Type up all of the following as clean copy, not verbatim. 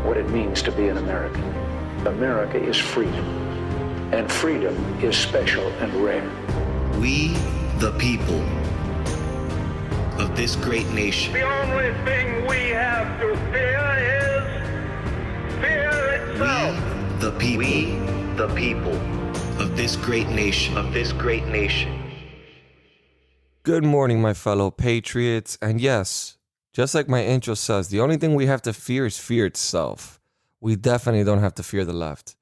what it means to be an American. America is freedom, and freedom is special and rare. We, the people of this great nation. The only thing we have to fear is fear itself. We, the people of this great nation. Good morning, my fellow patriots. And yes, just like my intro says, the only thing we have to fear is fear itself. We definitely don't have to fear the left.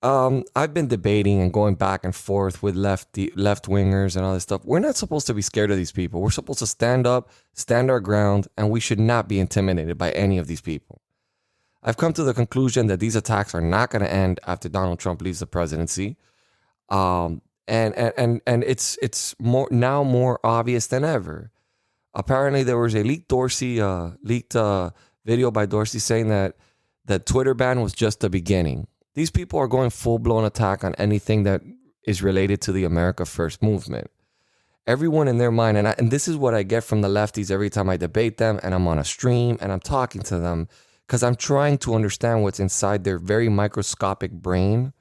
I've been debating and going back and forth with left-wingers and all this stuff. We're not supposed to be scared of these people. We're supposed to stand up, stand our ground, and we should not be intimidated by any of these people. I've come to the conclusion that these attacks are not going to end after Donald Trump leaves the presidency. And it's more obvious than ever. Apparently, there was a leaked video by Dorsey saying that the Twitter ban was just the beginning. These people are going full-blown attack on anything that is related to the America First movement. Everyone in their mind, and this is what I get from the lefties every time I debate them, and I'm on a stream, and I'm talking to them, because I'm trying to understand what's inside their very microscopic brain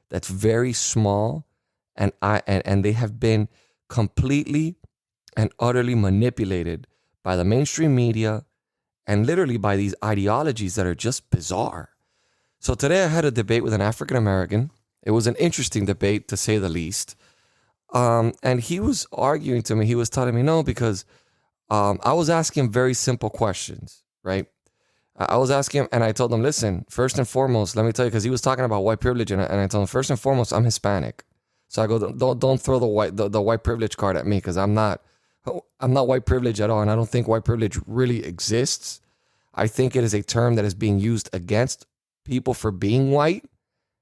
that's very small, and they have been completely and utterly manipulated by the mainstream media and literally by these ideologies that are just bizarre. So today I had a debate with an African American. It was an interesting debate, to say the least. And he was arguing to me. He was telling me no, because I was asking him very simple questions, right? I was asking him, and I told him, listen, first and foremost, let me tell you, because he was talking about white privilege, and I told him, first and foremost, I'm Hispanic. So I go, don't throw the white privilege card at me, because I'm not white privilege at all, and I don't think white privilege really exists. I think it is a term that is being used against people for being white,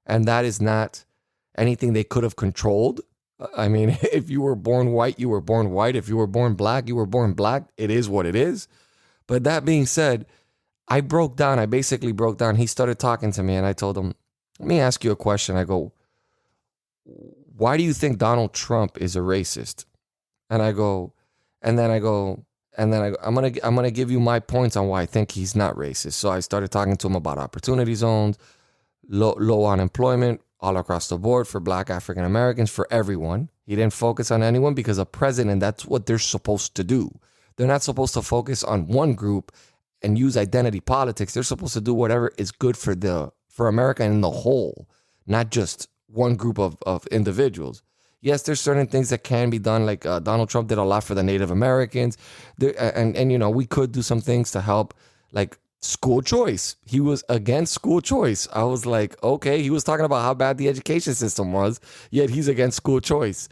and that is not anything they could have controlled. I mean, if you were born white, you were born white. If you were born black, you were born black. It is what it is. But that being said, I basically broke down. He started talking to me, and I told him, let me ask you a question. I go, why do you think Donald Trump is a racist? And I'm gonna give you my points on why I think he's not racist. So I started talking to him about opportunity zones, low unemployment all across the board for Black African Americans, for everyone. He didn't focus on anyone because a president, that's what they're supposed to do. They're not supposed to focus on one group and use identity politics. They're supposed to do whatever is good for America in the whole, not just one group of individuals. Yes, there's certain things that can be done, like Donald Trump did a lot for the Native Americans. And we could do some things to help, like school choice. He was against school choice. I was like, okay, he was talking about how bad the education system was, yet he's against school choice.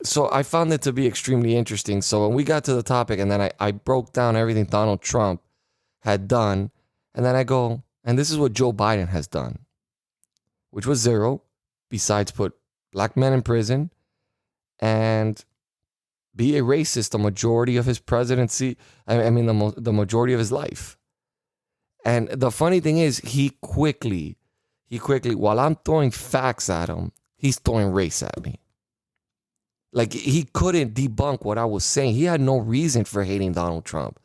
So I found it to be extremely interesting. So when we got to the topic, and then I broke down everything Donald Trump had done, and then I go, and this is what Joe Biden has done, which was zero, besides put Black men in prison and be a racist the majority of his presidency. The majority of his life. And the funny thing is, he quickly, while I'm throwing facts at him, he's throwing race at me. Like, he couldn't debunk what I was saying. He had no reason for hating Donald Trump.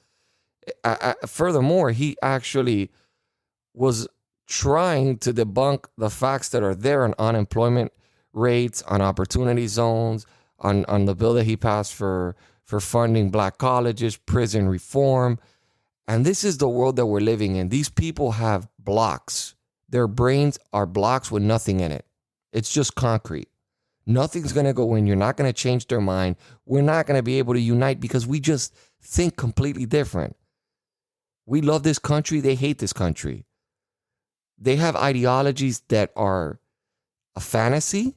Furthermore, he actually was trying to debunk the facts that are there on unemployment rates, on opportunity zones, on the bill that he passed for funding Black colleges, prison reform. And this is the world that we're living in. These people have blocks. Their brains are blocks with nothing in it. It's just concrete. Nothing's going to go in. You're not going to change their mind. We're not going to be able to unite because we just think completely different. We love this country. They hate this country. They have ideologies that are a fantasy.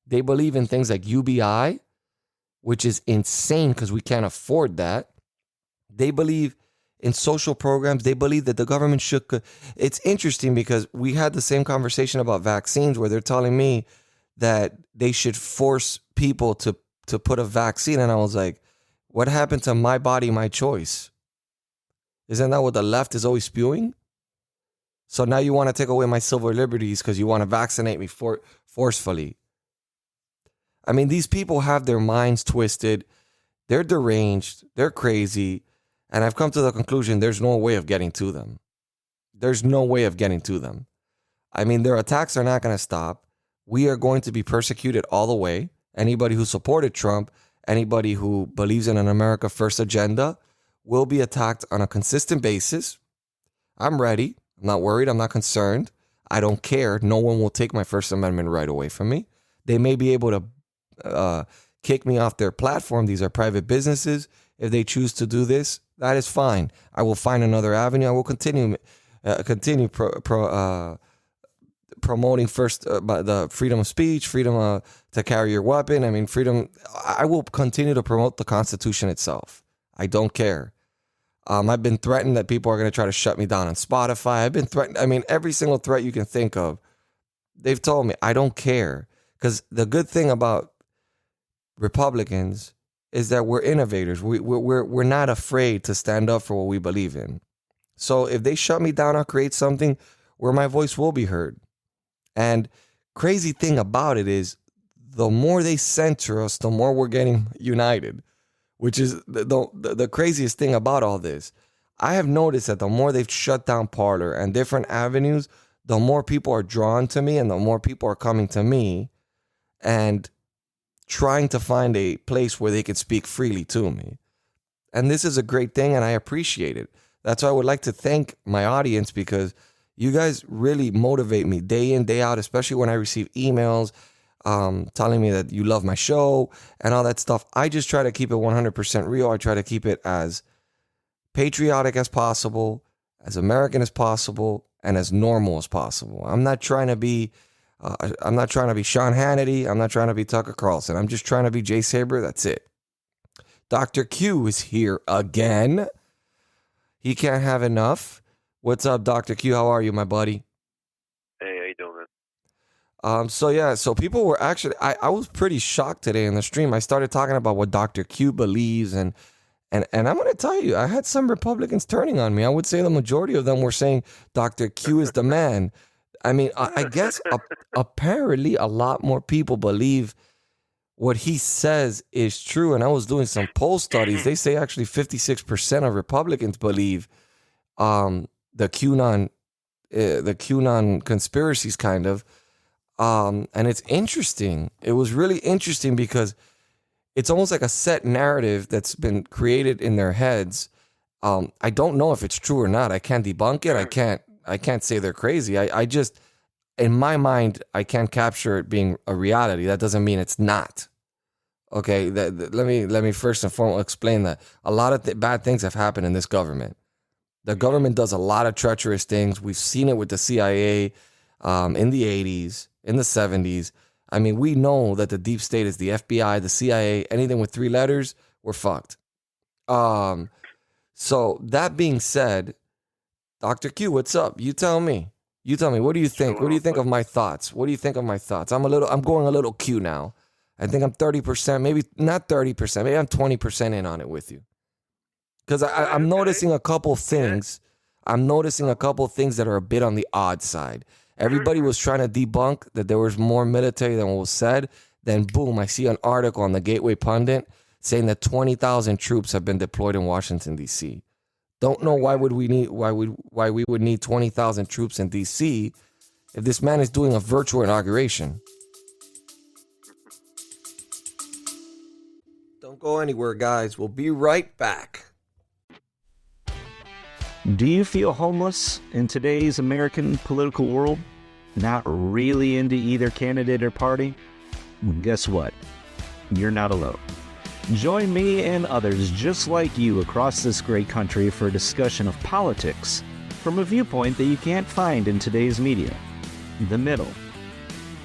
They believe in things like UBI, which is insane because we can't afford that. They believe in social programs. They believe that the government should. It's interesting because we had the same conversation about vaccines where they're telling me that they should force people to put a vaccine. And I was like, what happened to my body, my choice? Isn't that what the left is always spewing? So now you want to take away my civil liberties because you want to vaccinate me forcefully. I mean, these people have their minds twisted. They're deranged. They're crazy. And I've come to the conclusion there's no way of getting to them. there's no way of getting to them. I mean, their attacks are not going to stop. We are going to be persecuted all the way. Anybody who supported Trump, anybody who believes in an America First agenda will be attacked on a consistent basis. I'm ready. I'm not worried. I'm not concerned. I don't care. No one will take my First Amendment right away from me. They may be able to kick me off their platform. These are private businesses. If they choose to do this, that is fine. I will find another avenue. I will continue promoting first the freedom of speech, freedom to carry your weapon. I mean, freedom. I will continue to promote the Constitution itself. I don't care. I've been threatened that people are going to try to shut me down on Spotify. I've been threatened. I mean, every single threat you can think of, they've told me. I don't care. Because the good thing about Republicans is that we're innovators. We're not afraid to stand up for what we believe in. So if they shut me down, I'll create something where my voice will be heard. And crazy thing about it is, the more they censor us, the more we're getting united, which is the craziest thing about all this. I have noticed that the more they've shut down Parler and different avenues, the more people are drawn to me and the more people are coming to me and trying to find a place where they could speak freely to me. And this is a great thing, and I appreciate it. That's why I would like to thank my audience, because you guys really motivate me day in, day out, especially when I receive emails telling me that you love my show and all that stuff. I just try to keep it 100% real. I try to keep it as patriotic as possible, as American as possible, and as normal as possible. I'm not trying to be Sean Hannity. I'm not trying to be Tucker Carlson. I'm just trying to be Jay Saber. That's it. Dr. Q is here again. He can't have enough. What's up, Dr. Q? How are you, my buddy? Hey, how you doing, man? So people were actually, I was pretty shocked today in the stream. I started talking about what Dr. Q believes, and I'm going to tell you, I had some Republicans turning on me. I would say the majority of them were saying Dr. Q is the man. I mean, I guess apparently a lot more people believe what he says is true. And I was doing some poll studies. They say actually 56% of Republicans believe the QAnon conspiracies, kind of. And it's interesting. It was really interesting because it's almost like a set narrative that's been created in their heads. I don't know if it's true or not. I can't debunk it. I can't say they're crazy. I just, in my mind, I can't capture it being a reality. That doesn't mean it's not. Okay, let me first and foremost explain that a lot of bad things have happened in this government. The government does a lot of treacherous things. We've seen it with the CIA in the 80s, in the 70s. I mean, we know that the deep state is the FBI, the CIA, anything with 3 letters, we're fucked. So that being said, Dr. Q, what's up? You tell me. What do you think? What do you think of my thoughts? I'm going a little Q now. I think I'm 30%, maybe not 30%, maybe I'm 20% in on it with you. Because I'm noticing a couple things. I'm noticing a couple things that are a bit on the odd side. Everybody was trying to debunk that there was more military than what was said. Then boom, I see an article on the Gateway Pundit saying that 20,000 troops have been deployed in Washington, D.C. Don't know why we would need 20,000 troops in D.C. if this man is doing a virtual inauguration. Don't go anywhere, guys. We'll be right back. Do you feel homeless in today's American political world? Not really into either candidate or party? Guess what? You're not alone. Join me and others just like you across this great country for a discussion of politics from a viewpoint that you can't find in today's media. The Middle.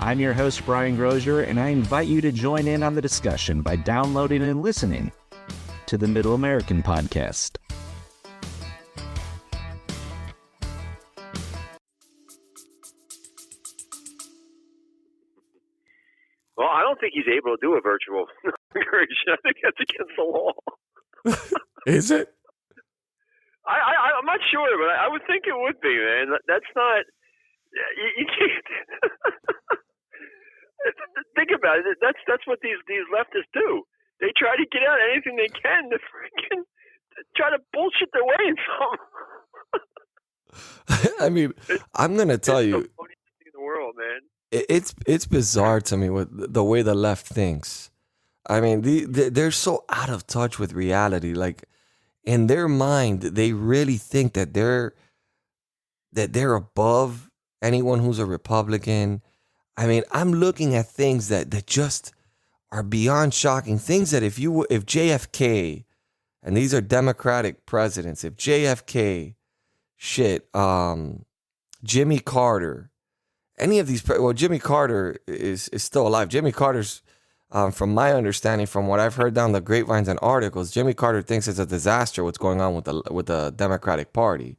I'm your host, Brian Grozier, and I invite you to join in on the discussion by downloading and listening to the Middle American Podcast. Well, I don't think he's able to do a virtual inauguration. I think that's against the law. Is it? I'm not sure, but I would think it would be, man. That's not... You can't... Think about it. That's what these leftists do. They try to get out anything they can to freaking try to bullshit their way in I mean, I'm gonna tell It's you, the funniest thing in the world, man. it's bizarre to me with the way the left thinks. I mean, they're so out of touch with reality. Like in their mind, they really think that they're above anyone who's a Republican. I mean, I'm looking at things that just are beyond shocking. Things that if JFK, and these are Democratic presidents, if JFK, Jimmy Carter, any of these, Jimmy Carter is still alive. Jimmy Carter's, from my understanding, from what I've heard down the grapevines and articles, Jimmy Carter thinks it's a disaster what's going on with the Democratic Party.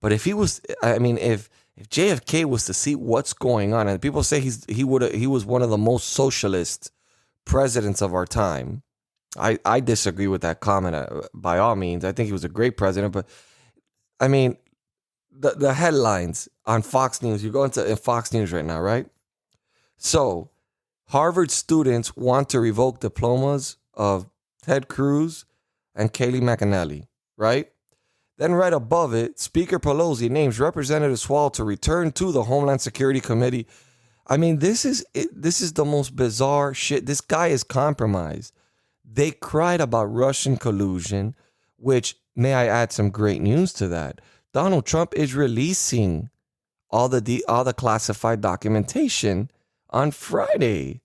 But if he was, I mean, if JFK was to see what's going on, and people say he was one of the most socialist presidents of our time. I disagree with that comment by all means. I think he was a great president, but I mean, the headlines on Fox News, you go into Fox News right now, right? So, Harvard students want to revoke diplomas of Ted Cruz and Kayleigh McEnany, right? Then right above it, Speaker Pelosi names Representative Swalwell to return to the Homeland Security Committee. I mean, this is the most bizarre shit. This guy is compromised. They cried about Russian collusion, which, may I add some great news to that? Donald Trump is releasing all the classified documentation on Friday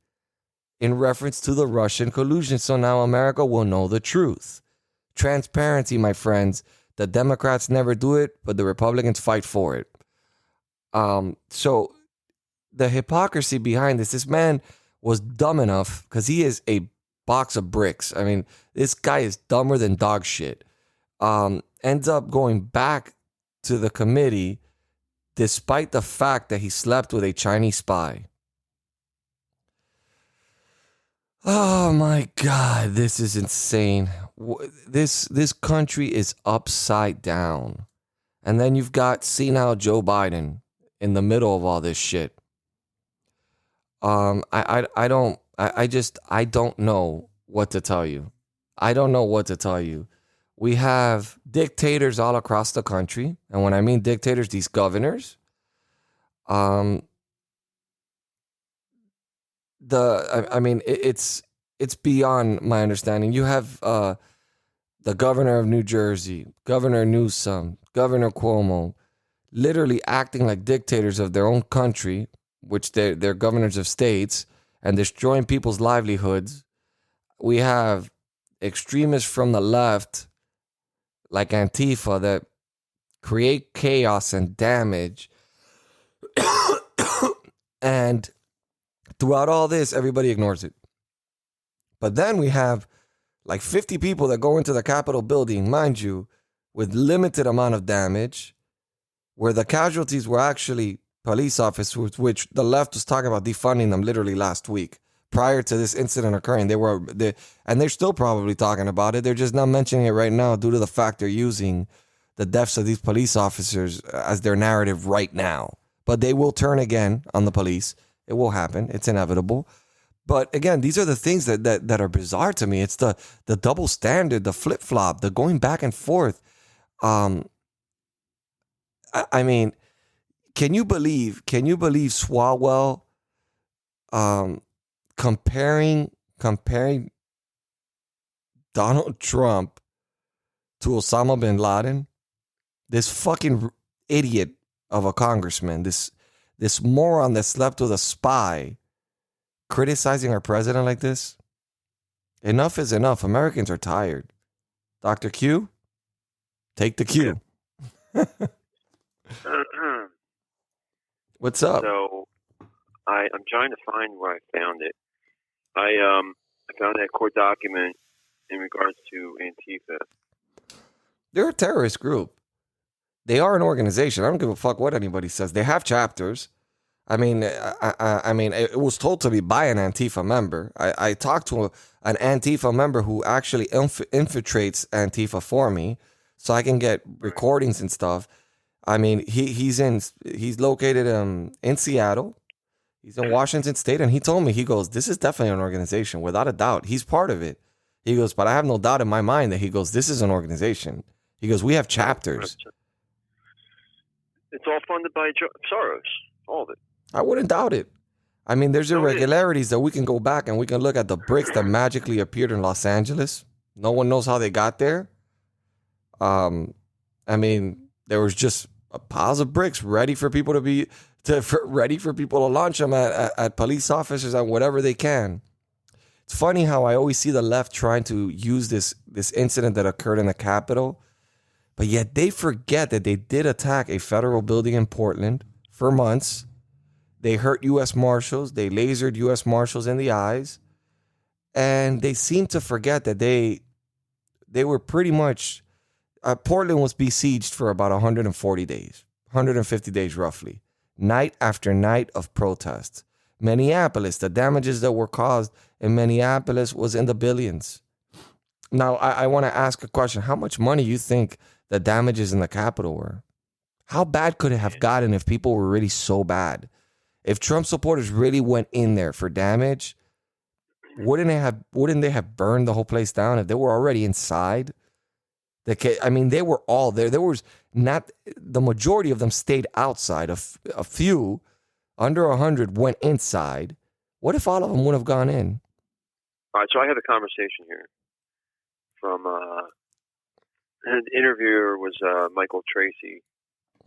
in reference to the Russian collusion. So now America will know the truth. Transparency, my friends. The Democrats never do it, but the Republicans fight for it. So the hypocrisy behind this man was dumb enough, because he is a box of bricks. I mean, this guy is dumber than dog shit. Ends up going back to the committee despite the fact that he slept with a Chinese spy. Oh my God, this is insane. This country is upside down. And then you've got senile Joe Biden in the middle of all this shit. I don't know what to tell you. I don't know what to tell you. We have dictators all across the country. And when I mean dictators, these governors. It's beyond my understanding. You have the governor of New Jersey, Governor Newsom, Governor Cuomo, literally acting like dictators of their own country, which they're governors of states, and destroying people's livelihoods. We have extremists from the left, like Antifa, that create chaos and damage. And throughout all this, everybody ignores it. But then we have like 50 people that go into the Capitol building, mind you, with limited amount of damage, where the casualties were actually police officers, which the left was talking about defunding them literally last week. Prior to this incident occurring, they're still probably talking about it. They're just not mentioning it right now due to the fact they're using the deaths of these police officers as their narrative right now. But they will turn again on the police. It will happen. It's inevitable. But again, these are the things that are bizarre to me. It's the double standard, the flip-flop, the going back and forth. I mean, can you believe Swalwell comparing Donald Trump to Osama bin Laden? This fucking idiot of a congressman, this moron that slept with a spy, criticizing our president like this? Enough is enough. Americans are tired. Dr. Q, take the cue. What's up? So, I'm trying to find where I found it. I found that court document in regards to Antifa. They're a terrorist group. They are an organization. I don't give a fuck what anybody says. They have chapters. I mean, it was told to me by an Antifa member. I talked to an Antifa member who actually infiltrates Antifa for me, so I can get recordings and stuff. I mean, he's located in Seattle. He's in Washington State, and he told me, he goes, this is definitely an organization, without a doubt. He's part of it. He goes, but I have no doubt in my mind that, he goes, this is an organization. He goes, we have chapters. It It's all funded by Soros, all of it. I wouldn't doubt it. I mean, there's irregularities that we can go back and we can look at the bricks that magically appeared in Los Angeles. No one knows how they got there. I mean, there was just piles of bricks ready for people ready for people to launch them at police officers and whatever they can. It's funny how I always see the left trying to use this incident that occurred in the Capitol, but yet they forget that they did attack a federal building in Portland for months. They hurt U.S. Marshals. They lasered U.S. Marshals in the eyes. And they seem to forget that they were pretty much... Portland was besieged for about 140 days, 150 days roughly, night after night of protests. Minneapolis, the damages that were caused in Minneapolis was in the billions. Now, I want to ask a question. How much money you think the damages in the Capitol were? How bad could it have gotten if people were really so bad? If Trump supporters really went in there for damage, wouldn't they have burned the whole place down if they were already inside? I mean, they were all there. There was not the majority of them stayed outside. A few, under 100, went inside. What if all of them would have gone in? All right, so I had a conversation here from an interviewer was Michael Tracy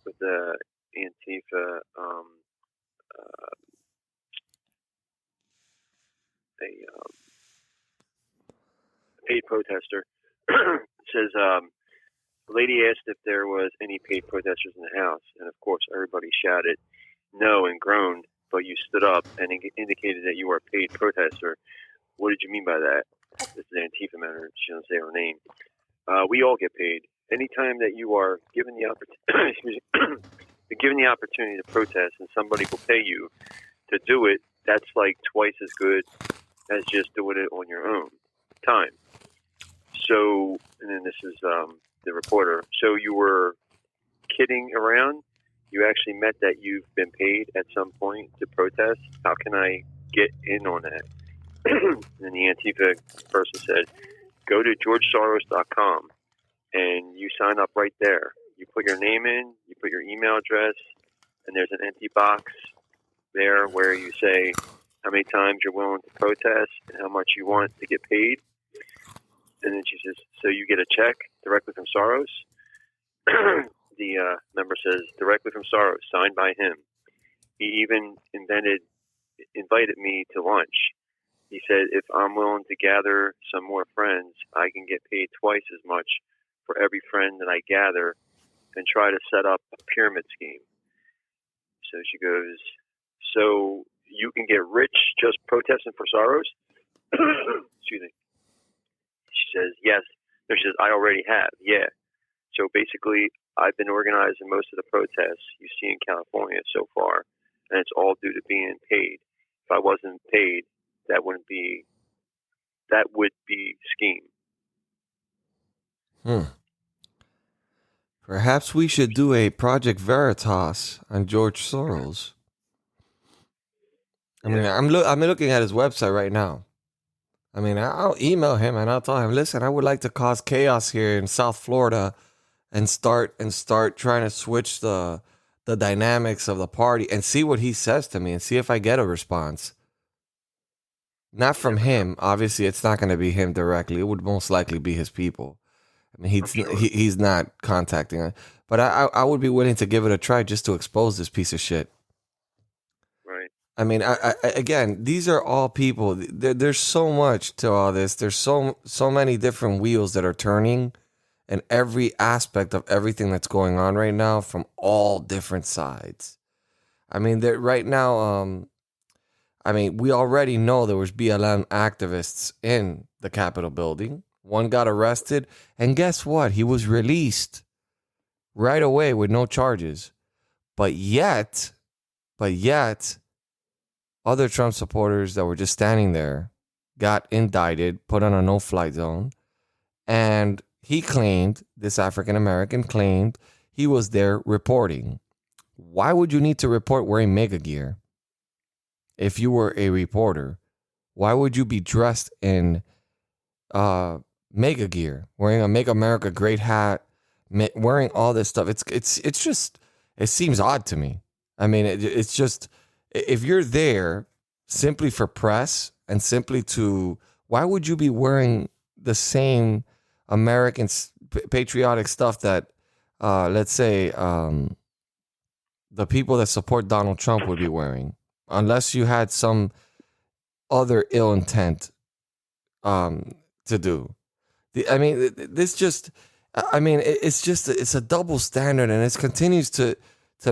with the Antifa, a paid protester. Says, the lady asked if there was any paid protesters in the house, and of course everybody shouted no and groaned, but you stood up and indicated that you were a paid protester. What did you mean by that? This is an Antifa member. She doesn't say her name. We all get paid. Anytime that you are given the opportunity, given the opportunity to protest and somebody will pay you to do it, that's like twice as good as just doing it on your own time. So, and then this is the reporter. So you were kidding around? You actually meant that you've been paid at some point to protest? How can I get in on that? And the Antifa person said, go to georgesoros.com and you sign up right there. You put your name in, you put your email address, and there's an empty box there where you say how many times you're willing to protest and how much you want to get paid. And then she says, so you get a check directly from Soros? The member says, directly from Soros, signed by him. He even invited me to lunch. He said, if I'm willing to gather some more friends, I can get paid twice as much for every friend that I gather and try to set up a pyramid scheme. So she goes, so you can get rich just protesting for Soros? Excuse me. She says, yes. No, she says, I already have. Yeah. So basically, I've been organizing most of the protests you see in California so far, and it's all due to being paid. If I wasn't paid, that would be scheme. Perhaps we should do a Project Veritas on George Soros. I mean, I'm looking at his website right now. I mean, I'll email him and I'll tell him, listen, I would like to cause chaos here in South Florida and start trying to switch the dynamics of the party and see what he says to me and see if I get a response. Not from him. Obviously, it's not going to be him directly. It would most likely be his people. I mean, he's not contacting us. But I would be willing to give it a try just to expose this piece of shit. Right. I mean, again, these are all people. There's so much to all this. There's so many different wheels that are turning in every aspect of everything that's going on right now from all different sides. I mean, right now, we already know there was BLM activists in the Capitol building. One got arrested, and guess what? He was released right away with no charges. But yet, other Trump supporters that were just standing there got indicted, put on a no-fly zone, and this African American claimed he was there reporting. Why would you need to report wearing mega gear? If you were a reporter, why would you be dressed in mega gear, wearing a Make America Great hat, wearing all this stuff? It's It seems odd to me. I mean, it's just, if you're there simply for press and simply to, why would you be wearing the same American patriotic stuff that, let's say, the people that support Donald Trump would be wearing, unless you had some other ill intent to do. I mean, this just, I mean, it's just, it's a double standard, and it continues to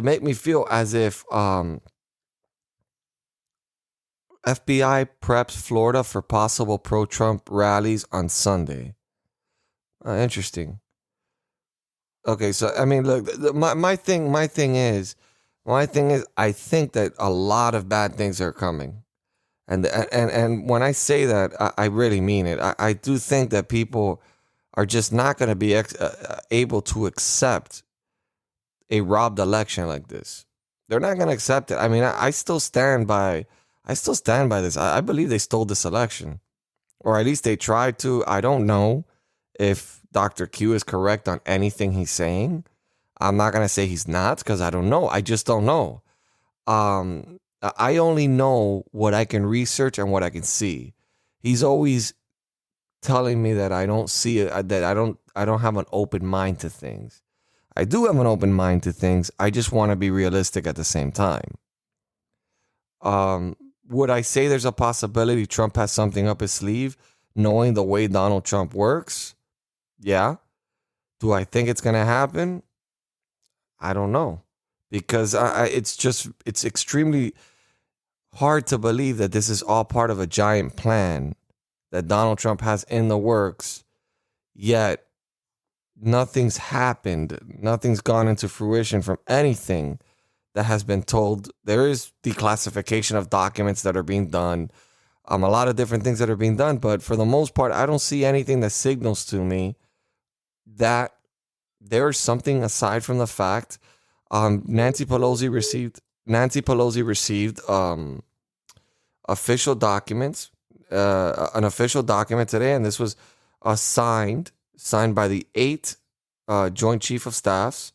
make me feel as if FBI preps Florida for possible pro-Trump rallies on Sunday. Interesting. Okay, so I mean, look, my thing is, I think that a lot of bad things are coming. And when I say that, I really mean it. I do think that people are just not going to be able to accept a robbed election like this. They're not going to accept it. I mean, I still stand by this. I believe they stole this election, or at least they tried to. I don't know if Dr. Q is correct on anything he's saying. I'm not going to say he's not, because I don't know. I just don't know. I only know what I can research and what I can see. He's always telling me that I don't see it, that I don't have an open mind to things. I do have an open mind to things. I just want to be realistic at the same time. Would I say there's a possibility Trump has something up his sleeve, knowing the way Donald Trump works? Yeah. Do I think it's going to happen? I don't know, because it's extremely hard to believe that this is all part of a giant plan that Donald Trump has in the works, yet nothing's happened. Nothing's gone into fruition from anything that has been told. There is declassification of documents that are being done, a lot of different things that are being done, but for the most part, I don't see anything that signals to me that there's something aside from the fact Nancy Pelosi received official documents, an official document today, and this was signed by the 8 Joint Chief of Staffs,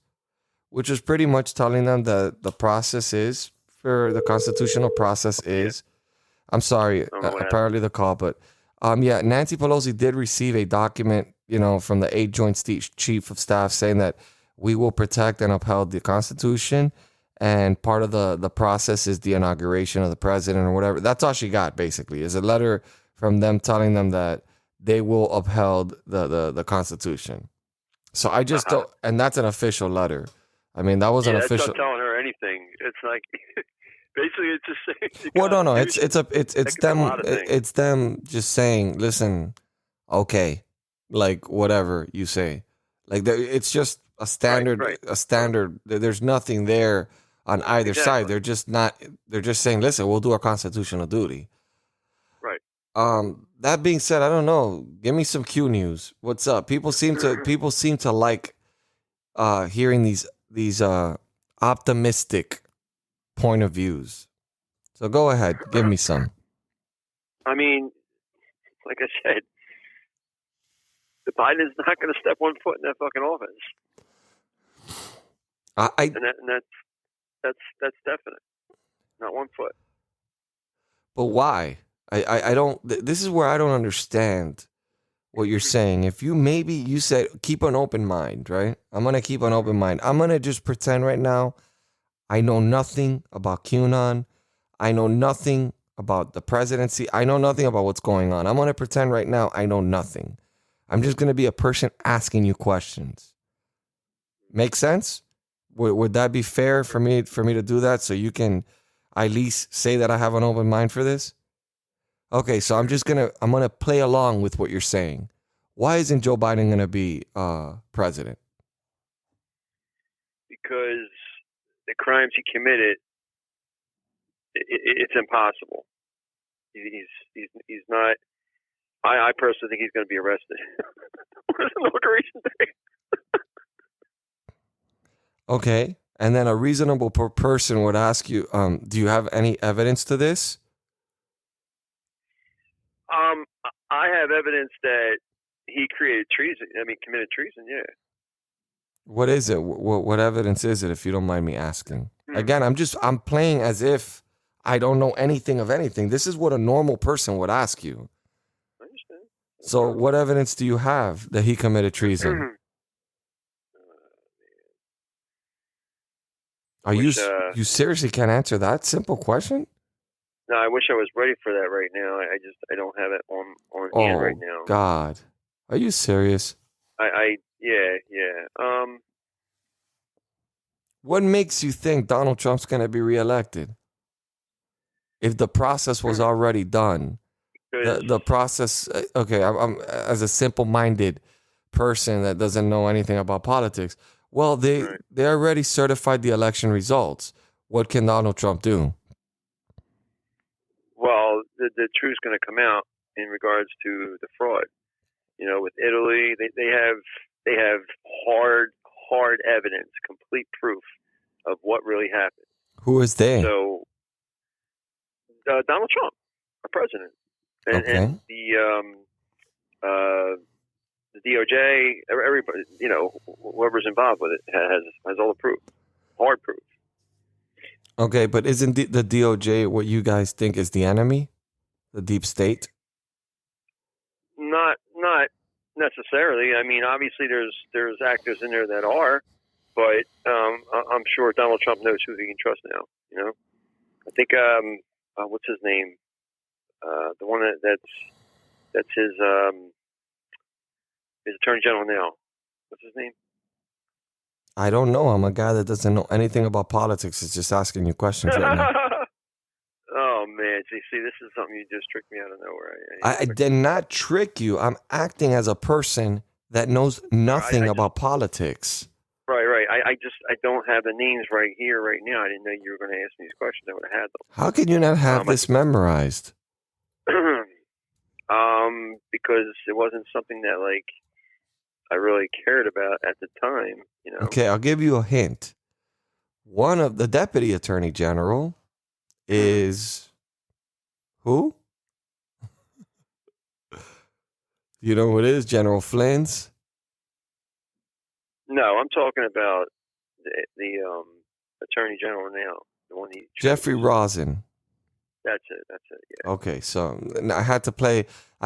which was pretty much telling them that the process is, for the constitutional process is, I'm sorry, apparently the call, but Nancy Pelosi did receive a document, from the 8 Joint Chief of Staff saying that we will protect and uphold the Constitution, and part of the process is the inauguration of the president or whatever. That's all she got, basically, is a letter from them telling them that they will uphold the Constitution. So I just don't, and that's an official letter. I mean, that was an official. That's not telling her anything. It's like basically it's just saying. Well, no, it's them just saying, listen, okay, like whatever you say, like it's just a standard, a standard. There's nothing there on either side. They're just saying, listen, we'll do our constitutional duty. Right. That being said, I don't know. Give me some Q news. What's up? People seem to like hearing these optimistic point of views. So go ahead, give me some. I mean, like I said, the Biden's not going to step one foot in that fucking office. That's definite. Not one foot. But why? I don't. This is where I don't understand what you're saying. If you said keep an open mind, right? I'm gonna keep an open mind. I'm gonna just pretend right now I know nothing about QAnon. I know nothing about the presidency. I know nothing about what's going on. I'm gonna pretend right now I know nothing. I'm just gonna be a person asking you questions. Make sense? Would that be fair for me to do that, so you can at least say that I have an open mind for this? Okay, so I'm gonna play along with what you're saying. Why isn't Joe Biden gonna be president? Because the crimes he committed, it's impossible. He's not. I personally think he's going to be arrested. Where's the inauguration day? Okay, and then a reasonable person would ask you, do you have any evidence to this? I have evidence that he created treason. I mean, committed treason. Yeah. What is it? What evidence is it, if you don't mind me asking? Again, I'm playing as if I don't know anything of anything. This is what a normal person would ask you. I understand. So what evidence do you have that he committed treason? Are you you seriously can't answer that simple question? No, I wish I was ready for that right now. I don't have it on hand right now. God. Are you serious? Yeah. What makes you think Donald Trump's going to be reelected? If the process was already done, the process, okay, I'm as a simple-minded person that doesn't know anything about politics, well, they already certified the election results. What can Donald Trump do? Well, the truth's going to come out in regards to the fraud. With Italy, they have hard evidence, complete proof of what really happened. Who is they? So, Donald Trump, our president, and the DOJ, everybody, whoever's involved with it has all the proof, hard proof. Okay, but isn't the DOJ what you guys think is the enemy, the deep state? Not necessarily. I mean, obviously there's actors in there that are, but I'm sure Donald Trump knows who he can trust now. I think what's his name? The one that's his attorney general now. What's his name? I don't know. I'm a guy that doesn't know anything about politics. It's just asking you questions right now. Oh man, see, this is something you just tricked me out of nowhere. I did not trick you. I'm acting as a person that knows nothing about politics. Right. I don't have the names right here, right now. I didn't know you were going to ask me these questions. I would have had them. How can you not have this memorized? Because it wasn't something that I really cared about at the time. Okay, I'll give you a hint. One of the deputy attorney general is who? You know who it is? General Flynn's? No, I'm talking about the attorney general now. The one he Jeffrey Rosen. That's it. Yeah. Okay, so I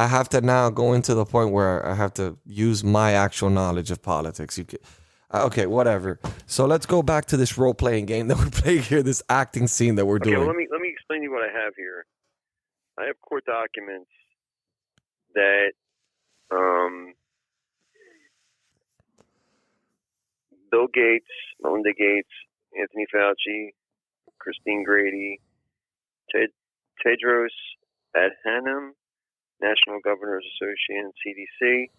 have to now go into the point where I have to use my actual knowledge of politics. Okay, whatever. So let's go back to this role-playing game that we're playing here, this acting scene that we're doing. Well, let me explain to you what I have here. I have court documents that Bill Gates, Melinda Gates, Anthony Fauci, Christine Grady, Tedros Adhanom, National Governors Association, CDC,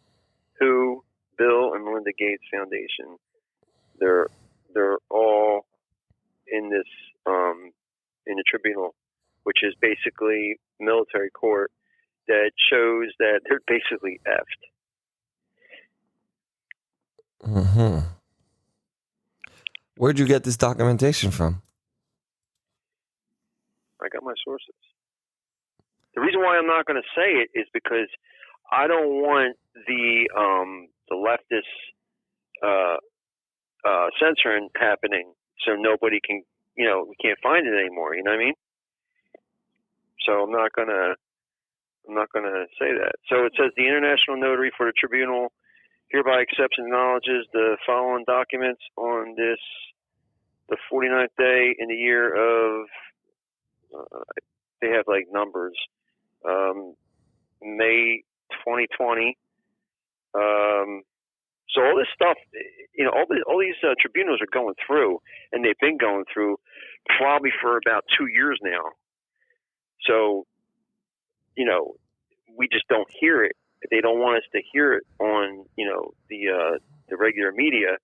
WHO, Bill and Melinda Gates Foundation. They're all in this in the tribunal, which is basically military court that shows that they're basically effed. Mm-hmm. Where'd you get this documentation from? I got my sources. The reason why I'm not going to say it is because I don't want the leftists censoring happening, so nobody can, we can't find it anymore. You know what I mean? So I'm not gonna say that. So it says the international notary for the tribunal hereby accepts and acknowledges the following documents on the 49th day in the year of. They have numbers. May 2020. So all this stuff, all these tribunals are going through, and they've been going through probably for about 2 years now. So, we just don't hear it. They don't want us to hear it on, the regular media.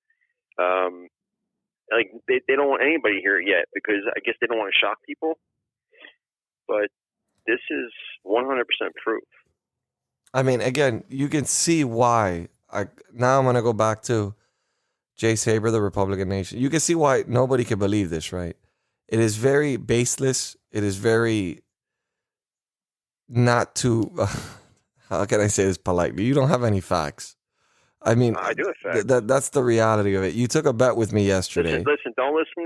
They don't want anybody to hear it yet because I guess they don't want to shock people. But this is 100% proof. I mean, again, you can see why. Now I'm going to go back to Jay Saber, the Republican Nation. You can see why nobody can believe this, right? It is very baseless. It is very not too, how can I say this politely? You don't have any facts. I mean, I do have facts. that's the reality of it. You took a bet with me yesterday. Listen. Don't listen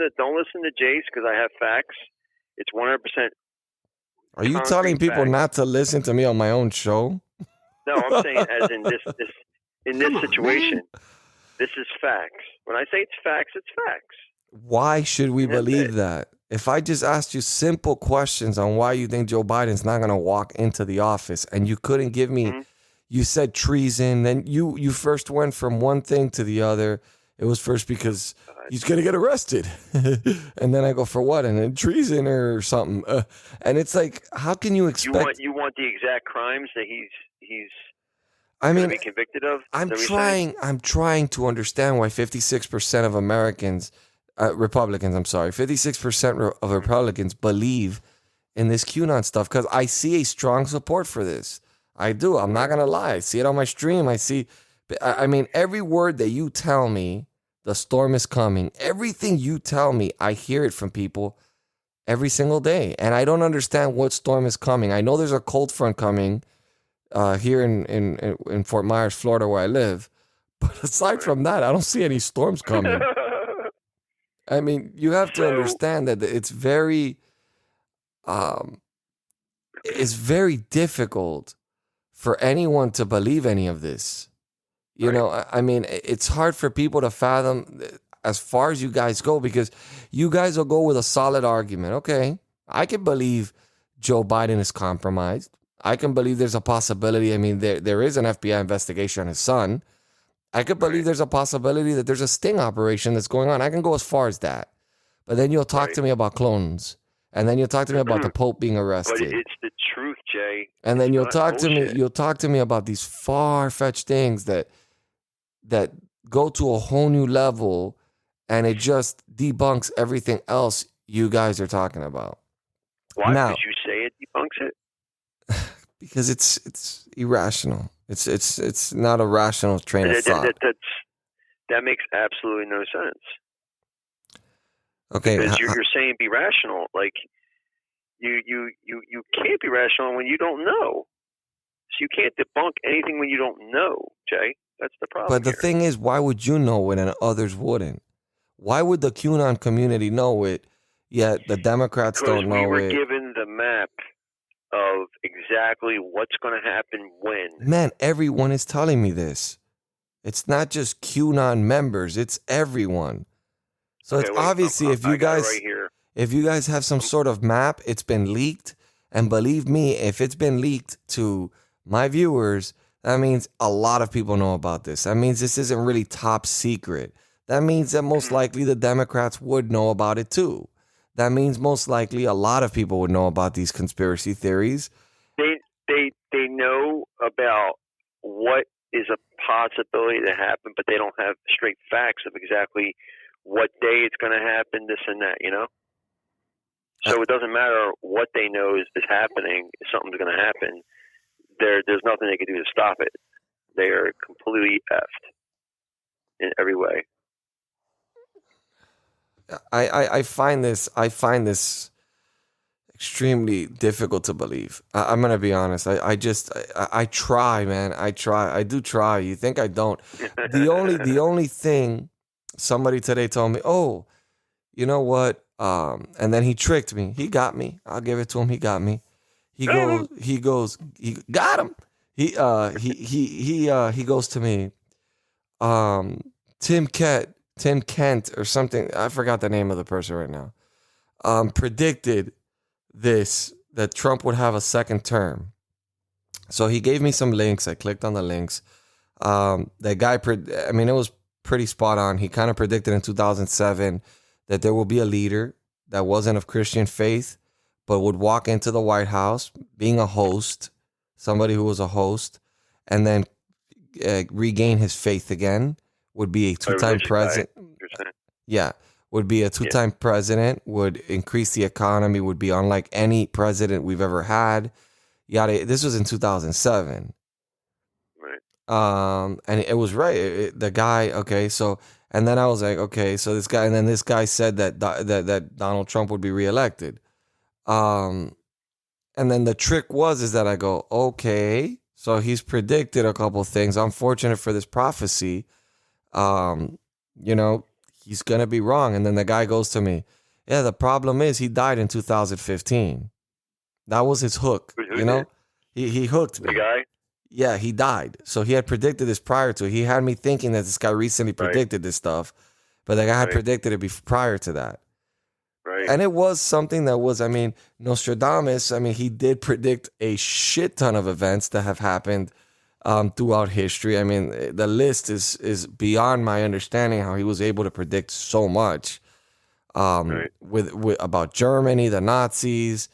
to Jace because I have facts. It's 100%. Are you telling people facts. not to listen to me on my own show? No, I'm saying as in this situation. This is facts. When I say it's facts, it's facts. Why should we believe that? If I just asked you simple questions on why you think Joe Biden's not going to walk into the office and you couldn't give me, you said treason, then you first went from one thing to the other. It was first because he's going to get arrested. And then I go, for what? And then treason or something. And it's like, how can you expect? You want the exact crimes that he's I mean, be convicted of? I'm trying to understand why 56% of Americans, Republicans, 56% of Republicans believe in this QAnon stuff because I see a strong support for this. I do. I'm not going to lie. I see it on my stream. I mean, every word that you tell me, the storm is coming. Everything you tell me, I hear it from people every single day. And I don't understand what storm is coming. I know there's a cold front coming here in Fort Myers, Florida, where I live. But aside from that, I don't see any storms coming. I mean, you have to understand that it's very difficult for anyone to believe any of this. You know, I mean, it's hard for people to fathom as far as you guys go because you guys will go with a solid argument. Okay, I can believe Joe Biden is compromised. I can believe there's a possibility. I mean, there is an FBI investigation on his son. I could believe there's a possibility that there's a sting operation that's going on. I can go as far as that. But then you'll talk to me about clones. And then you'll talk to me about the Pope being arrested. But it's the truth, Jay. And then you'll talk to me about these far-fetched things that go to a whole new level, and it just debunks everything else you guys are talking about. Why? Because you say it debunks it? Because it's irrational. It's not a rational train of thought. That makes absolutely no sense. Okay, because you're saying be rational. Like you can't be rational when you don't know. So you can't debunk anything when you don't know, Jay. That's the problem. But the thing is, why would you know it and others wouldn't? Why would the QAnon community know it, yet the Democrats don't know it? Because we were given the map of exactly what's going to happen when. Man, everyone is telling me this. It's not just QAnon members; it's everyone. So it's obviously if you guys have some sort of map, it's been leaked, and believe me, if it's been leaked to my viewers, that means a lot of people know about this. That means this isn't really top secret. That means that most likely the Democrats would know about it too. That means most likely a lot of people would know about these conspiracy theories. They know about what is a possibility to happen, but they don't have straight facts of exactly what day it's going to happen, this and that, you know? So it doesn't matter what they know is happening, if something's going to happen. There's nothing they can do to stop it. They are completely effed in every way. I find this extremely difficult to believe. I'm gonna be honest. I try, man. I do try. You think I don't? The only thing somebody today told me, oh, you know what? And then he tricked me. He got me. I'll give it to him. He got me. He goes, he got him. He goes to me, Tim Kent or something. I forgot the name of the person right now. Predicted that Trump would have a second term. So he gave me some links. I clicked on the links. That guy, it was pretty spot on. He kind of predicted in 2007 that there will be a leader that wasn't of Christian faith, but would walk into the White House being a host, somebody who was a host, and then regain his faith again, would be a two-time president. Yeah, would be a two-time president, would increase the economy, would be unlike any president we've ever had. This was in 2007. Right. And it was right. The guy, okay, so, and then I was like, okay, so this guy, and then this guy said that Donald Trump would be reelected. And then the trick is that I go, okay, So he's predicted a couple things. Unfortunate for this prophecy. You know, he's going to be wrong. And then the guy goes to me, yeah, the problem is he died in 2015. That was his hook. Who You know, he hooked The me. guy? Yeah, he died. So he had predicted this prior to. He had me thinking that this guy recently predicted this stuff, but the guy had predicted it prior to that. Right. And it was something that was, I mean, Nostradamus, I mean, he did predict a shit ton of events that have happened throughout history. I mean, the list is beyond my understanding how he was able to predict so much with about Germany, the Nazis.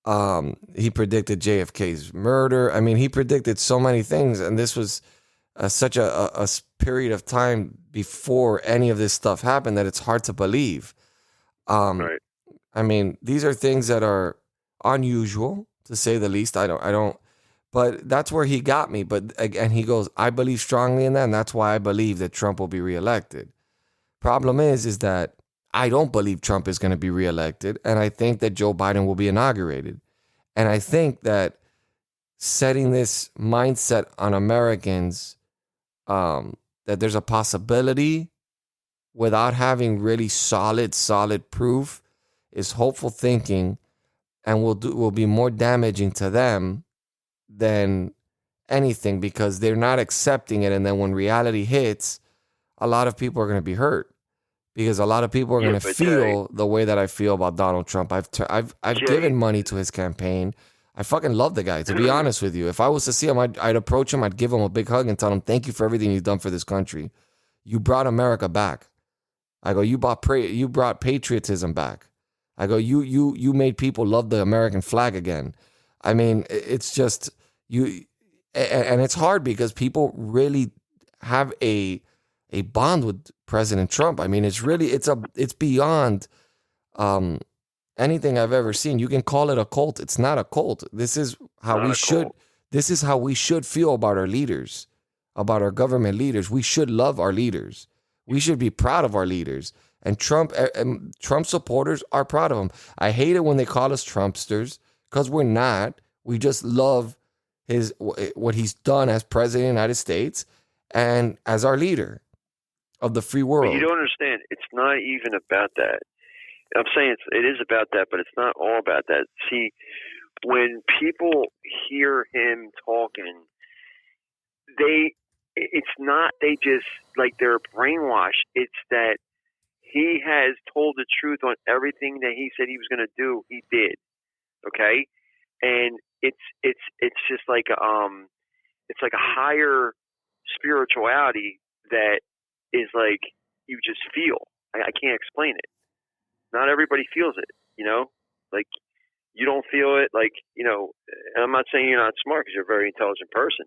He predicted JFK's murder. I mean, he predicted so many things, and this was such a period of time before any of this stuff happened that it's hard to believe. I mean, these are things that are unusual, to say the least. I don't, but that's where he got me. But again, he goes, I believe strongly in that, and that's why I believe that Trump will be reelected. Problem is that I don't believe Trump is going to be reelected, and I think that Joe Biden will be inaugurated. And I think that setting this mindset on Americans, that there's a possibility without having really solid proof, is hopeful thinking, and will be more damaging to them than anything, because they're not accepting it. And then when reality hits, a lot of people are going to be hurt, because a lot of people are going to feel the way that I feel about Donald Trump. I've given money to his campaign. I fucking love the guy, to be honest with you. If I was to see him, I'd approach him, I'd give him a big hug and tell him, thank you for everything you've done for this country. You brought America back. I go, you brought patriotism back. I go, you made people love the American flag again. I mean, it's just you, and it's hard because people really have a bond with President Trump. I mean, it's beyond anything I've ever seen. You can call it a cult. It's not a cult. This is how we should feel about our leaders, about our government leaders. We should love our leaders. We should be proud of our leaders. And Trump supporters are proud of him. I hate it when they call us Trumpsters, because we're not. We just love what he's done as president of the United States and as our leader of the free world. But you don't understand. It's not even about that. I'm saying it is about that, but it's not all about that. See, when people hear him talking, it's not, they just, like, they're brainwashed. It's that he has told the truth on everything that he said he was going to do. He did. Okay. And it's just like, it's like a higher spirituality that is like, you just feel. I can't explain it. Not everybody feels it, you know, like you don't feel it. Like, you know, and I'm not saying you're not smart, because you're a very intelligent person.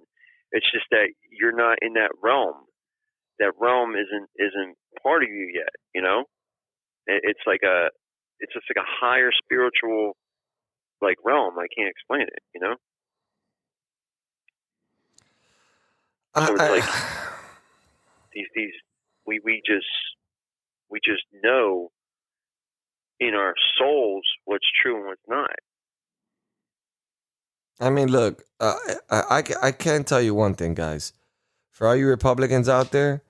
It's just that you're not in that realm. That realm isn't part of you yet, you know. It's just like a higher spiritual, like, realm. I can't explain it, you know. So it's like we just know in our souls what's true and what's not. I mean, look, I can tell you one thing, guys. For all you Republicans out there,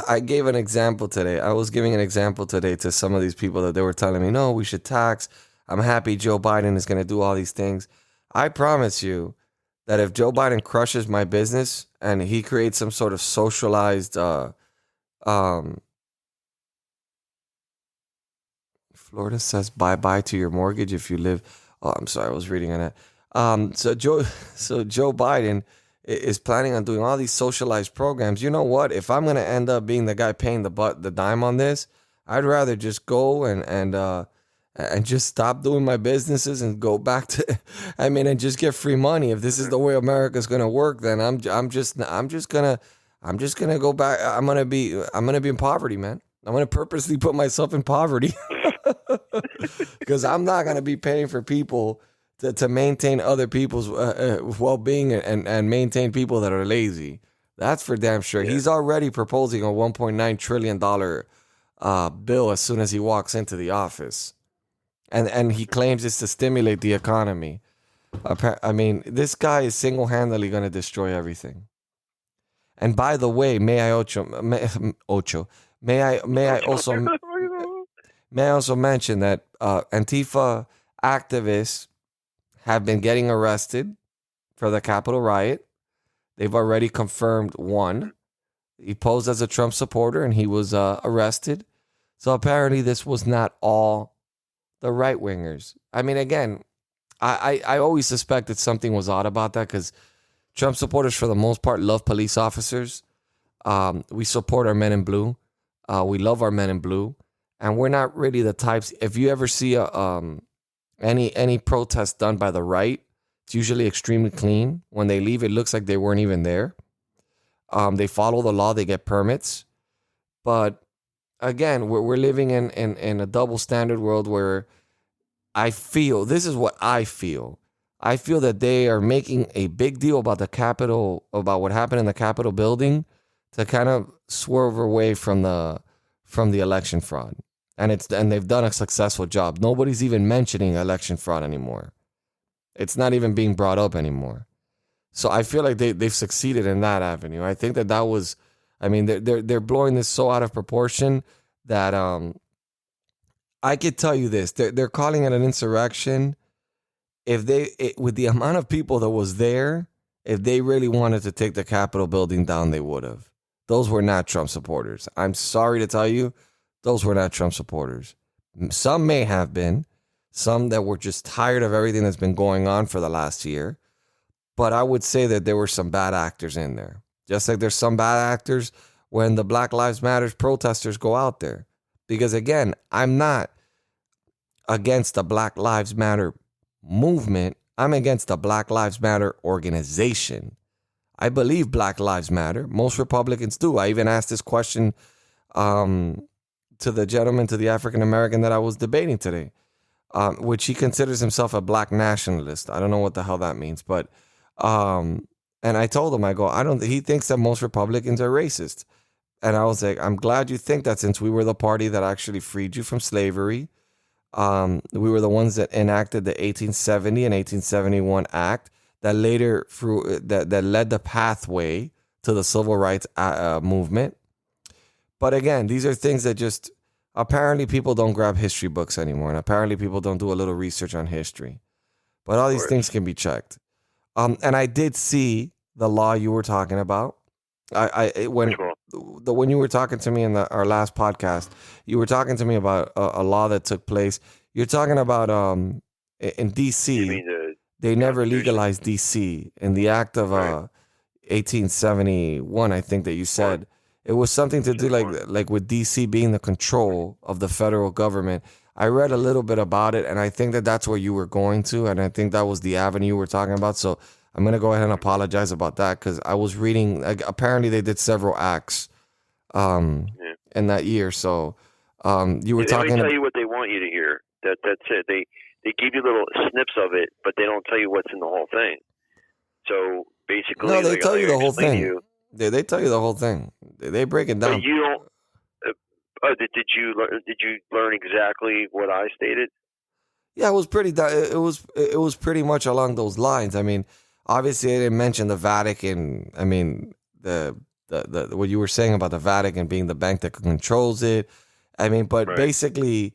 I gave an example today. I was giving an example today to some of these people that they were telling me, no, we should tax. I'm happy Joe Biden is going to do all these things. I promise you that if Joe Biden crushes my business and he creates some sort of socialized, Florida says bye-bye to your mortgage if you live. Oh, I'm sorry, I was reading on that. So Joe Biden is planning on doing all these socialized programs. You know what? If I'm going to end up being the guy paying the dime on this, I'd rather just go and just stop doing my businesses and go back to, and just get free money. If this is the way America's going to work, then I'm just going to go back. I'm going to be in poverty, man. I'm going to purposely put myself in poverty because I'm not going to be paying for people to maintain other people's well-being and maintain people that are lazy. That's for damn sure. Yeah. He's already proposing a $1.9 trillion bill as soon as he walks into the office. And he claims it's to stimulate the economy. I mean, this guy is single-handedly going to destroy everything. And by the way, may I also mention that Antifa activists have been getting arrested for the Capitol riot. They've already confirmed one. He posed as a Trump supporter and he was arrested. So apparently this was not all the right wingers. I mean, again, I always suspected something was odd about that because Trump supporters, for the most part, love police officers. We support our men in blue. We love our men in blue. And we're not really the types. If you ever see any protest done by the right, it's usually extremely clean. When they leave, it looks like they weren't even there. They follow the law. They get permits. But again, we're living in a double standard world where I feel, this is what I feel. I feel that they are making a big deal about the Capitol, about what happened in the Capitol building, to kind of swerve away from the election fraud. And they've done a successful job. Nobody's even mentioning election fraud anymore. It's not even being brought up anymore. So I feel like they've succeeded in that avenue. I think that was, I mean, they're blowing this so out of proportion that I could tell you this. They're calling it an insurrection. With the amount of people that was there, if they really wanted to take the Capitol building down, they would have. Those were not Trump supporters. I'm sorry to tell you, those were not Trump supporters. Some may have been, some that were just tired of everything that's been going on for the last year. But I would say that there were some bad actors in there. Just like there's some bad actors when the Black Lives Matter protesters go out there. Because again, I'm not against the Black Lives Matter movement. I'm against the Black Lives Matter organization. I believe Black Lives Matter. Most Republicans do. I even asked this question to the gentleman, to the African American that I was debating today, which he considers himself a black nationalist. I don't know what the hell that means, but and I told him, I go, he thinks that most Republicans are racist. And I was like, I'm glad you think that, since we were the party that actually freed you from slavery. We were the ones that enacted the 1870 and 1871 Act that later that led the pathway to the civil rights movement. But again, these are things that just, apparently people don't grab history books anymore, and apparently people don't do a little research on history. But all these things can be checked. And I did see the law you were talking about. When you were talking to me in our last podcast, you were talking to me about a law that took place. You're talking about in D.C. They never legalized D.C. in the act of 1871. I think that you said it was something to do like with D.C. being the control of the federal government. I read a little bit about it, and I think that that's where you were going to, and I think that was the avenue you were talking about. So I'm going to go ahead and apologize about that, because I was reading, apparently they did several acts in that year. So you were talking. They tell you what they want you to hear. That's it. They give you little snips of it, but they don't tell you what's in the whole thing. So basically, no, they tell you the whole thing. They tell you the whole thing. They break it down. But you don't. Did you learn exactly what I stated? Yeah, it was pretty. It was pretty much along those lines. I mean, obviously, I didn't mention the Vatican. I mean, the what you were saying about the Vatican being the bank that controls it. I mean, but basically,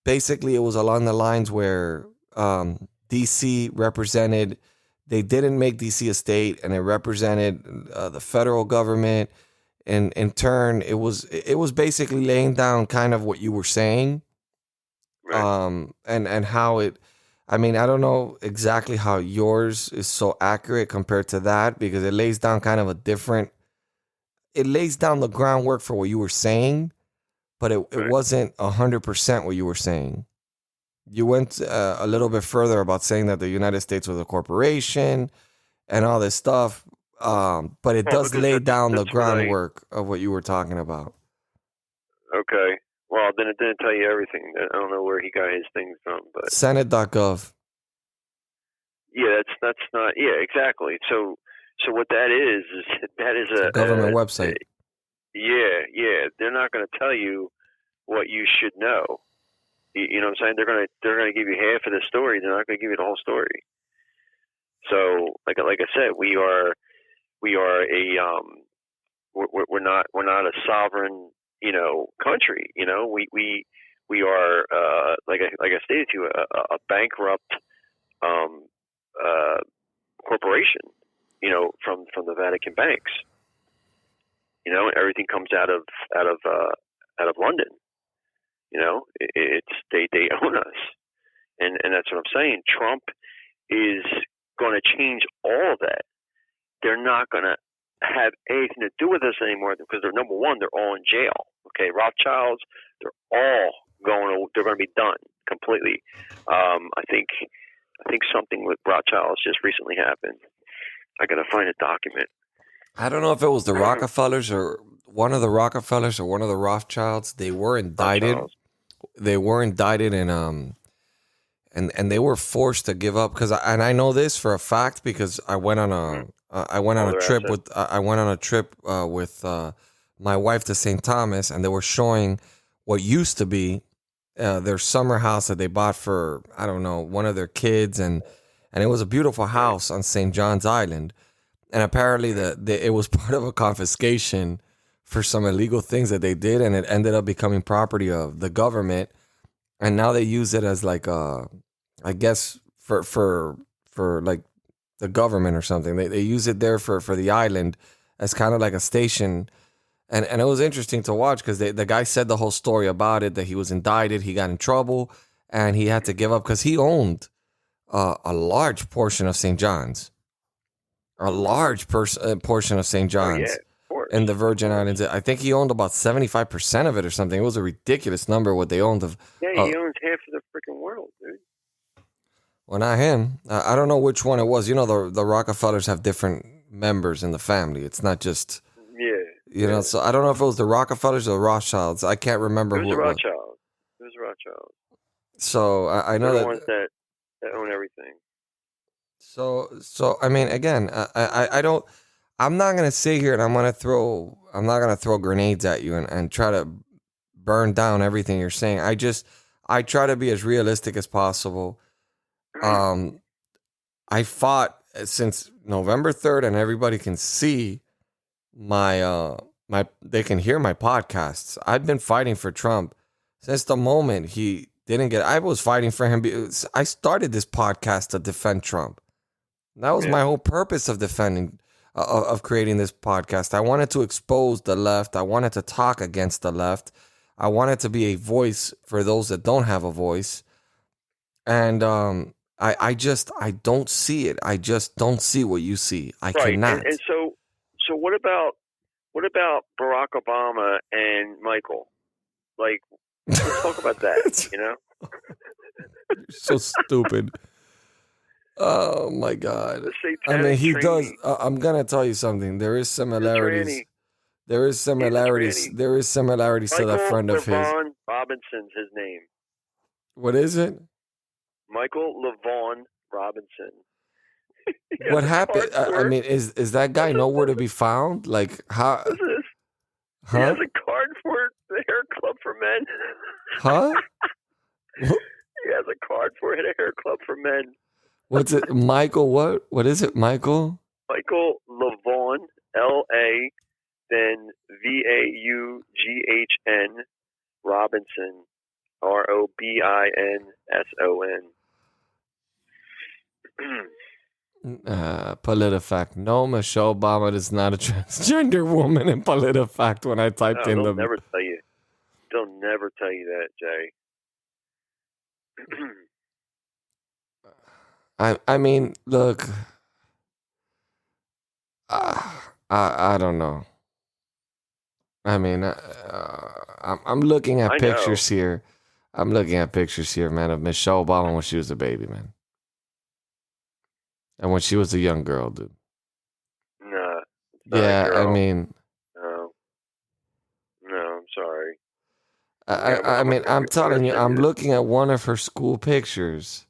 it was along the lines where D.C. represented. They didn't make D.C. a state, and it represented the federal government. And in turn, it was basically laying down kind of what you were saying, and how it. I mean, I don't know exactly how yours is so accurate compared to that, because it lays down kind of a different. It lays down the groundwork for what you were saying, but it wasn't 100% what you were saying. You went a little bit further about saying that the United States was a corporation and all this stuff. But it does lay down the groundwork of what you were talking about. Okay. Well, then it didn't tell you everything. I don't know where he got his things from, but Senate.gov. Yeah, that's not. Yeah, exactly. So what that is a government website. Yeah. They're not going to tell you what you should know. You know what I'm saying? They're going to give you half of the story. They're not going to give you the whole story. So, like I said, we are a we're not a sovereign, country. We are like I stated to you, a bankrupt corporation. From the Vatican banks. And everything comes out of London. It's they own us, and that's what I'm saying. Trump is going to change all of that. They're not going to have anything to do with us anymore because they're, number one, they're all in jail. Okay, Rothschilds, they're going to be done completely. I think something with Rothschilds just recently happened. I got to find a document. I don't know if it was the Rockefellers or one of the Rockefellers or one of the Rothschilds. They were indicted. They were indicted and they were forced to give up and I know this for a fact because I went on a trip with my wife to St. Thomas, and they were showing what used to be their summer house that they bought for, I don't know, one of their kids, and it was a beautiful house on St. John's Island. And apparently it was part of a confiscation for some illegal things that they did, and it ended up becoming property of the government. And now they use it as like I guess for like the government or something. They use it there for the island as kind of like a station. And it was interesting to watch because the guy said the whole story about it, that he was indicted, he got in trouble, and he had to give up because he owned a large portion of St. John's. A large portion of St. John's in the Virgin Islands. I think he owned about 75% of it or something. It was a ridiculous number what they owned of. Yeah, he owns half of the freaking world, dude. Well, not him. I don't know which one it was. The Rockefellers have different members in the family. It's not just... Yeah. So I don't know if it was the Rockefellers or the Rothschilds. I can't remember who it was. It was Rothschild. So I know They're that... the ones that own everything. So I mean, again, I don't... I'm not going to sit here and I'm not going to throw grenades at you and try to burn down everything you're saying. I try to be as realistic as possible. I fought since November 3rd, and everybody can see they can hear my podcasts. I've been fighting for Trump since the moment he didn't get... I was fighting for him. I started this podcast to defend Trump. That was my whole purpose of defending... of creating this podcast. I wanted to expose the left. I wanted to talk against the left. I wanted to be a voice for those that don't have a voice. And I don't see it. I just don't see what you see. I cannot. And so what about Barack Obama and Michael? Like, let's talk about that. You're so stupid. Oh my God! I mean, he does. I'm gonna tell you something. There is similarities. There is similarities to that friend of his. Michael Robinson's his name. What is it? Michael LaVaughn Robinson. What happened? I mean, is that guy nowhere to be found? Like how? What's this? Huh? He has a card for the hair club for men. Huh? He has a card for the hair club for men. What's it, Michael? What is it, Michael? Michael LaVaughn, L-A, then V-A-U-G-H-N, Robinson, R-O-B-I-N-S-O-N. PolitiFact. No, Michelle Obama is not a transgender woman in PolitiFact when I typed in They'll never tell you. They'll never tell you that, Jay. I mean, look, I don't know. I mean, I'm looking at pictures here. I'm looking at pictures here, man, of Michelle Obama when she was a baby, man. And when she was a young girl, dude. Nah. Yeah, I mean. No, I'm sorry. I mean, I'm telling you, I'm looking at one of her school pictures.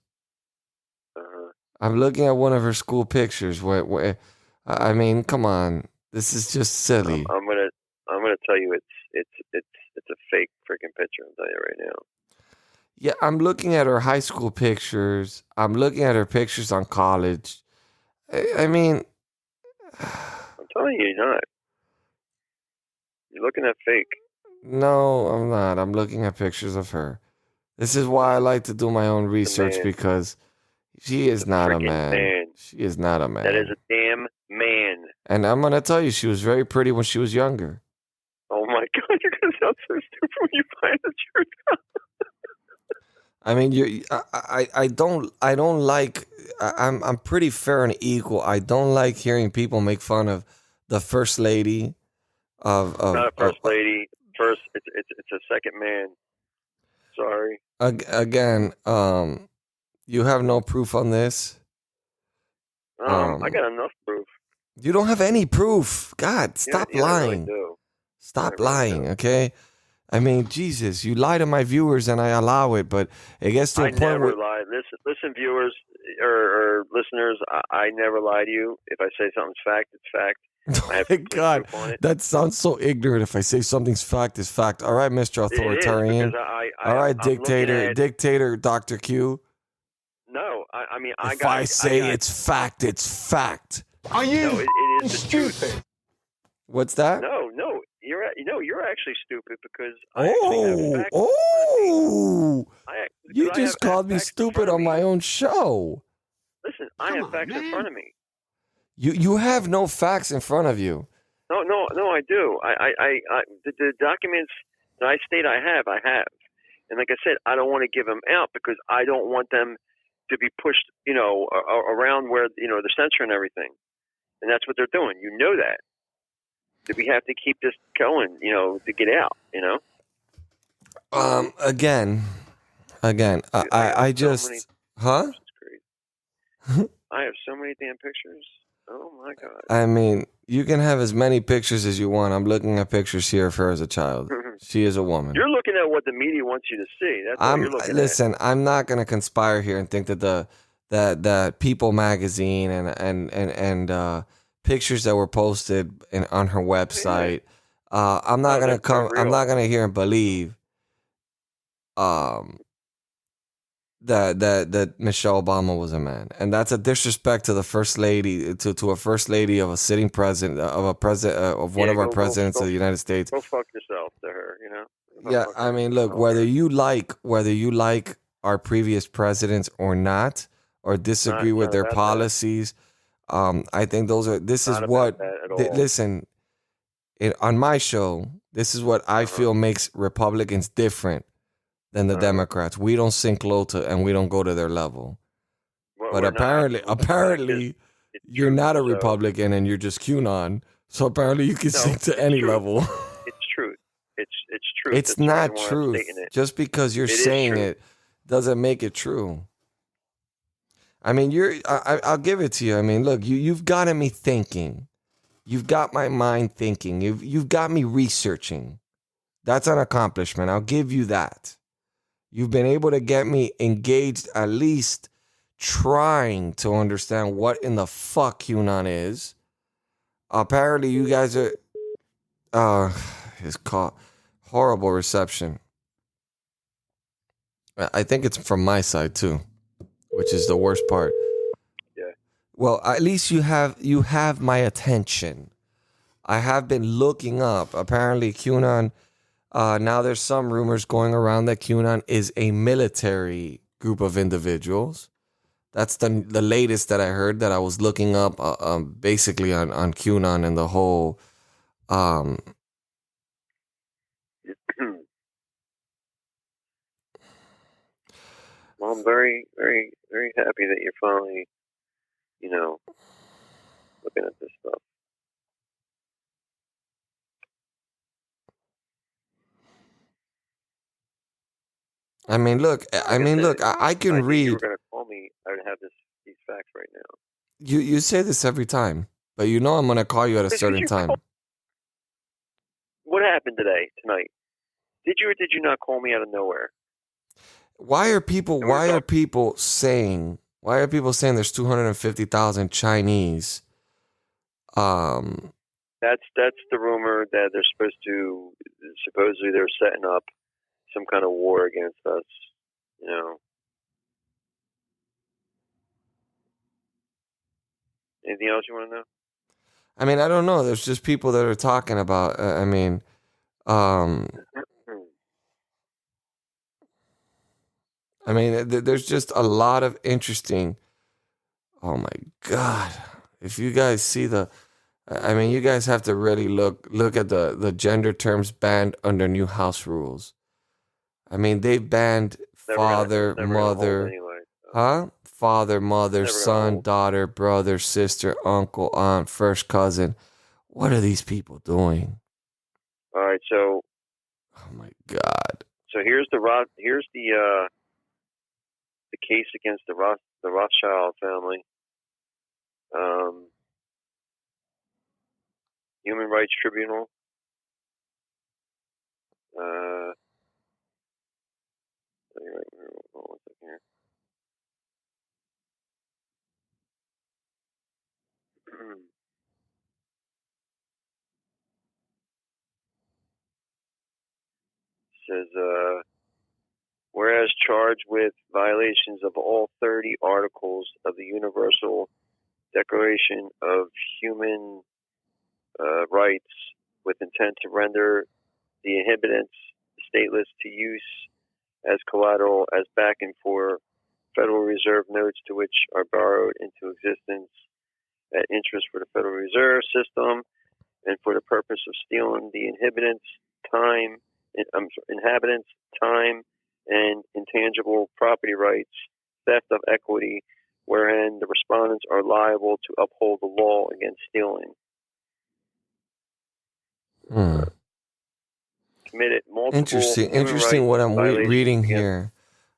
I'm looking at one of her school pictures where I mean, come on, this is just silly. I'm gonna tell you it's a fake freaking picture. I'll tell you right now. Yeah, I'm looking at her high school pictures. I'm looking at her pictures on college, I mean, I'm telling you, you're not. You're looking at fake. no, I'm not. I'm looking at pictures of her. This is why I like to do my own research man. because she is not a Freaking man. She is not a man. That is a damn man. And I'm gonna tell you, she was very pretty when she was younger. Oh my God, you're gonna sound so stupid when you find the truth. I mean, I don't like. I'm pretty fair and equal. I don't like hearing people make fun of the first lady of Not a first lady. First, it's a second man. Sorry. Again, you have no proof on this. I got enough proof. You don't have any proof. God, stop Yeah, lying. I really do. Stop I really lying, do. okay? I mean, Jesus, you lie to my viewers and I allow it, but it gets to a I point never where lie. Listen, viewers or listeners. I never lie to you. If I say something's fact, it's fact. I have my complete God, proof on it. that sounds so ignorant. If I say something's fact, is fact. All right, Mr. It is, Authoritarian. because All right, I'm looking dictator, Dr. Q. No, I mean, If I say it's fact, it's fact. Are you? No, it is the truth. What's that? No, you're actually stupid because I actually have facts. You just called me stupid on my own show. Listen, I have facts in front of me. You have no facts in front of you. No, I do. The documents that I state I have, and like I said, I don't want to give them out because I don't want them to be pushed, around where the censor and everything, and that's what they're doing. You know that we have to keep this going, to get out. Again, I just, huh? I have so many damn pictures. Oh my God. I mean, you can have as many pictures as you want. I'm looking at pictures here of her as a child. She is a woman. You're looking at what the media wants you to see. That's what you're looking listen, I'm not going to conspire here and think that that People magazine and pictures that were posted on her website. I'm not going to come. I'm not going to hear and believe that Michelle Obama was a man, and that's a disrespect to the first lady, to a first lady of a sitting president of one of our presidents of the United States. Go fuck yourself to her, Yeah, I mean, look, whether you like our previous presidents or not, or disagree with their policies, I think this is what. Listen, on my show, this is what I feel makes Republicans different than the Democrats. We don't sink low and we don't go to their level. But apparently, you're not a Republican and you're just QAnon. So apparently, you can sink to any level. It's truth. It's truth. It's not truth. Just because you're saying it doesn't make it true. I mean, I'll give it to you. I mean, look, you've gotten me thinking. You've got my mind thinking. You've got me researching. That's an accomplishment. I'll give you that. You've been able to get me engaged, at least trying to understand what in the fuck QAnon is. Apparently, you guys are... it's called horrible reception. I think it's from my side, too, which is the worst part. Yeah. Well, at least you have my attention. I have been looking up. Apparently, QAnon... now there's some rumors going around that QAnon is a military group of individuals. That's the latest that I heard, that I was looking up basically on QAnon and the whole... Well, I'm very, very, very happy that you're finally, looking at this stuff. I mean, look. I can read. You were going to call me. I would have these facts right now. You say this every time, but I'm going to call you at a certain time. What happened tonight? Did you or did you not call me out of nowhere? Why are people saying there's 250,000 Chinese? That's the rumor that supposedly they're setting up some kind of war against us, Anything else you want to know? I mean, I don't know. There's just people that are talking about. Um, there's just a lot of interesting. Oh my God! If you guys see you guys have to really look at the gender terms banned under new house rules. I mean, they banned father, never gonna hold mother, anyway. huh? Father, mother, Never gonna son, hold. daughter, brother, sister, uncle, aunt, first cousin. What are these people doing? All right, so Oh my God! here's the case against the Rothschild family. Human Rights Tribunal. One second here. Says, whereas charged with violations of all 30 articles of the Universal Declaration of Human Rights with intent to render the inhabitants stateless to use as collateral as backing for Federal Reserve notes to which are borrowed into existence at interest for the Federal Reserve System and for the purpose of stealing the inhabitants' time, and intangible property rights, theft of equity, wherein the respondents are liable to uphold the law against stealing. Committed multiple Interesting what I'm violations reading against. here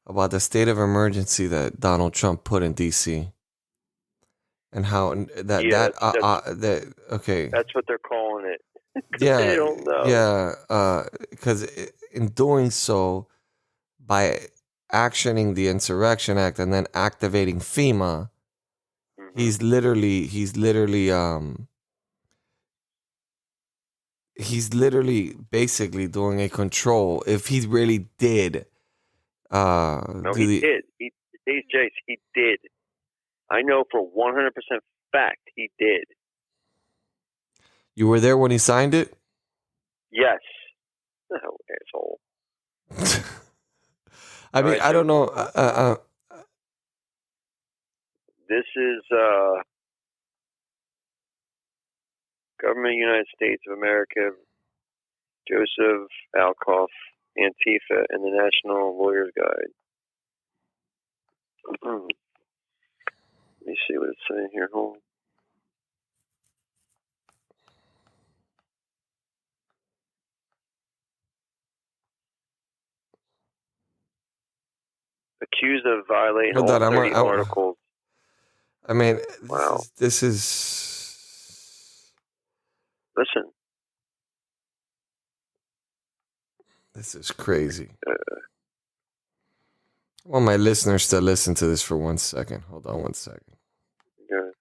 about the state of emergency that Donald Trump put in D.C. and how okay. That's what they're calling it. Yeah, They don't know. yeah, because in doing so, by actioning the Insurrection Act and then activating FEMA, he's literally basically doing a control. If he really did, he did. Jace, he did. I know for 100% fact he did. You were there when he signed it? Yes. No, asshole. I mean, I don't know. This is Government of the United States of America, Joseph Alkoff, Antifa, and the National Lawyer's Guide. Let me see what it's saying here. Hold on. Accused of violating all 30 articles. I mean, wow. This is. Listen. This is crazy. I want my listeners to listen to this for 1 second. Hold on 1 second. Good.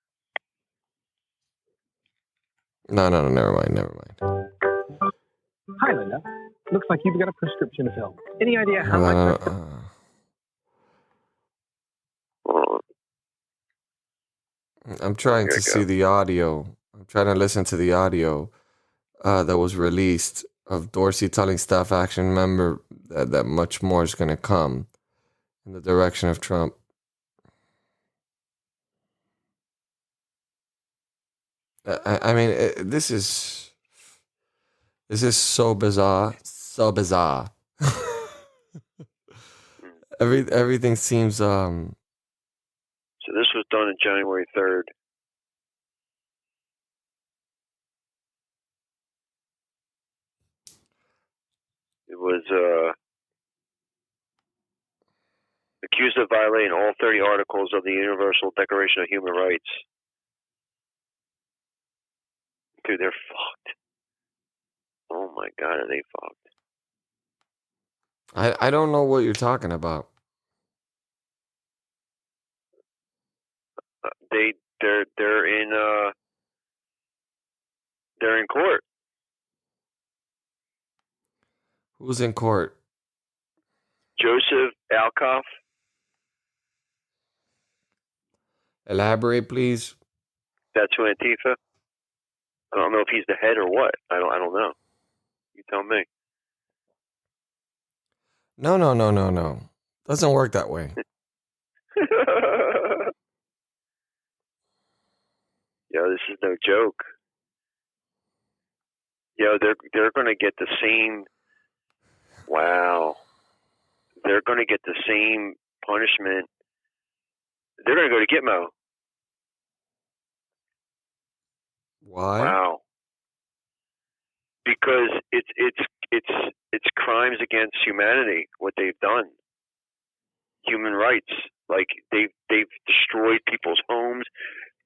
No, never mind. Hi, Linda. Looks like you've got a prescription to fill. Any idea how much? I'm trying to see the audio. I'm trying to listen to the audio that was released of Dorsey telling staff action member that much more is going to come in the direction of Trump. I mean, this is so bizarre. So bizarre. Everything seems So this was done on January 3rd. It was accused of violating all 30 articles of the Universal Declaration of Human Rights. Dude, they're fucked. Oh my God, are they fucked? I don't know what you're talking about. They're in court. Who's in court? Joseph Alkoff. Elaborate, please. That's who Antifa? I don't know if he's the head or what. I don't know. You tell me. No. Doesn't work that way. Yo, this is no joke. Yo, they're going to get the same. Wow. They're going to get the same punishment. They're going to go to Gitmo. Why? Wow. Because it's crimes against humanity. What they've done. Human rights. Like they've destroyed people's homes.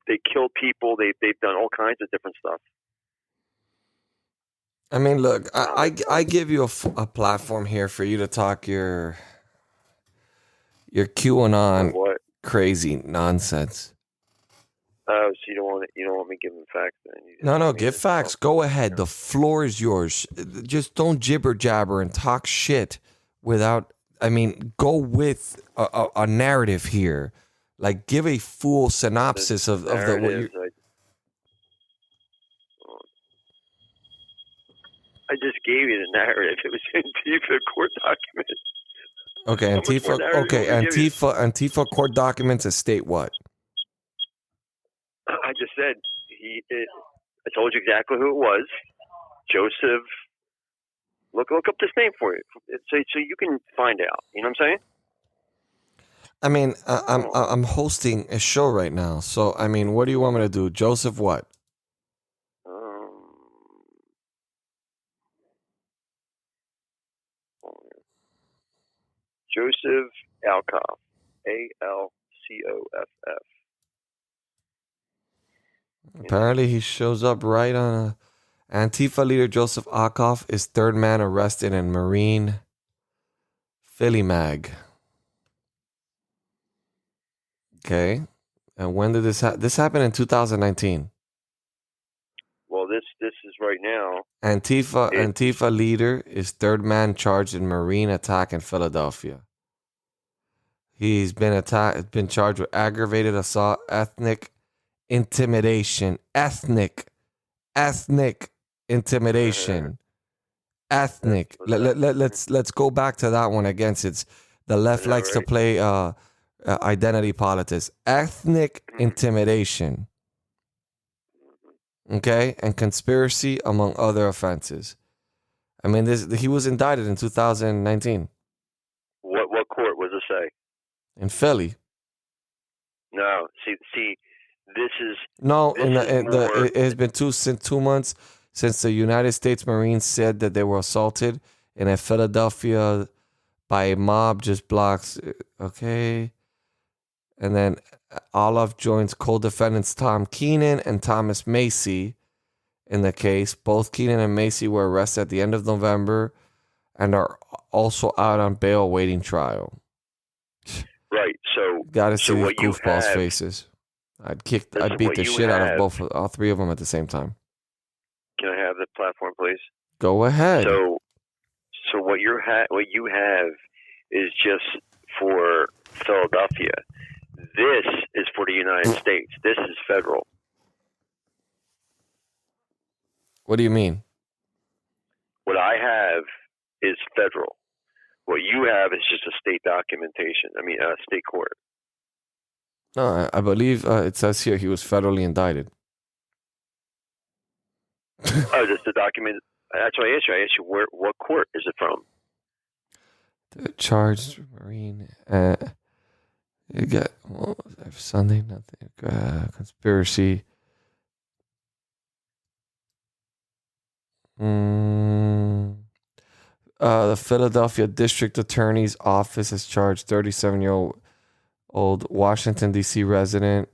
They killed people. They've done all kinds of different stuff. I mean, look, I give you a platform here for you to talk your QAnon What? crazy nonsense. Oh, so you don't want me giving facts then? You just No, want me give to facts. talk- Go ahead. The floor is yours. Just don't jibber jabber and talk shit without. I mean, go with a narrative here. Like, give a full synopsis of what you. narratives, I just gave you the narrative. It was Antifa court documents. Okay, How much more Antifa. narrative Okay, do you want me to give you? Antifa court documents that state what? I just said I told you exactly who it was. Joseph. Look up this name for you, so you can find out. You know what I'm saying? I mean, I'm hosting a show right now, so I mean, what do you want me to do, Joseph? What? Joseph Alcoff, Alcoff. Apparently, he shows up right on Antifa leader Joseph Alcoff is third man arrested in Marine Philly Mag. Okay, and when did this happen? This happened in 2019. Well, this is right now. Antifa leader is third man charged in Marine attack in Philadelphia. He's been charged with aggravated assault, ethnic intimidation, ethnic intimidation, ethnic. Let's go back to that one against it's the left likes to play identity politics. Ethnic intimidation. Okay, and conspiracy among other offenses. I mean, he was indicted in 2019 What court was it say? in Philly. No, see, this is No, more. it has been 2 months since the United States Marines said that they were assaulted in a Philadelphia by a mob just blocks. Okay, and then Olaf joins co-defendants Tom Keenan and Thomas Macy in the case. Both Keenan and Macy were arrested at the end of November and are also out on bail awaiting trial. Right. So Gotta see these what you goofballs' have- faces. I'd beat what the you shit out have- of all three of them at the same time. Can I have the platform, please? Go ahead. So what you have is just for Philadelphia. This is for the United States. This is federal. What do you mean? What I have is federal. What you have is just a state documentation. I mean, state court. No, I believe it says here he was federally indicted. Oh, just the document. That's what I asked you. I asked you what court is it from? The charged Marine. You got Sunday nothing. Conspiracy. The Philadelphia District Attorney's Office has charged 37-year-old Washington D.C. resident.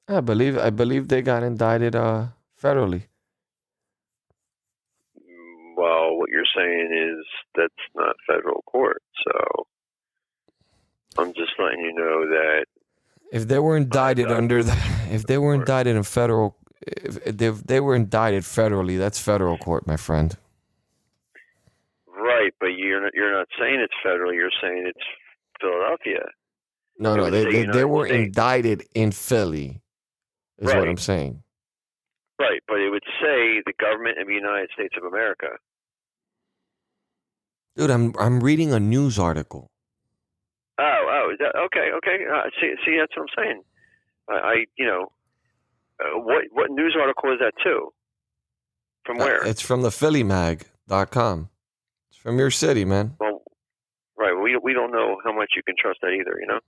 I believe they got indicted federally. Well, what you're saying is that's not federal court. So I'm just letting you know that If they were indicted under the, if they were indicted in federal, if they were indicted federally, that's federal court, my friend. Right, but you're not saying it's federal. You're saying it's Philadelphia. No, they were indicted in Philly, is what I'm saying. Right, but it would say the government of the United States of America. Dude, I'm reading a news article. Oh, is that okay? See, that's what I'm saying. What news article is that too? From where? It's from the PhillyMag.com. It's from your city, man. Well, right. We don't know how much you can trust that either, you know.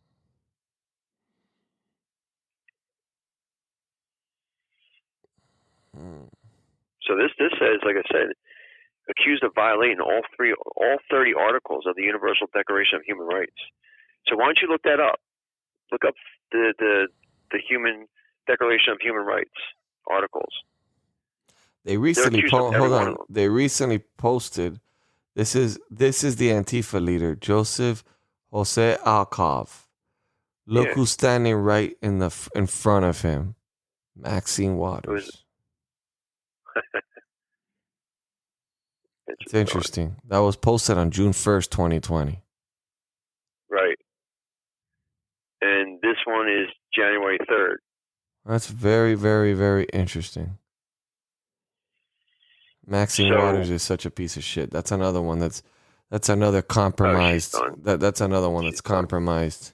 So this says, like I said, accused of violating all 30 articles of the Universal Declaration of Human Rights. So why don't you look that up? Look up the Human Declaration of Human Rights articles. They recently They recently posted. This is the Antifa leader, Joseph Jose Alcov. Look who's standing right in front of him, Maxine Waters. It's interesting. That was posted on June 1st, 2020. Right. And this one is January 3rd. That's very, very, very interesting. Maxine Waters is such a piece of shit. That's another one that's another compromised. That's another one that's compromised.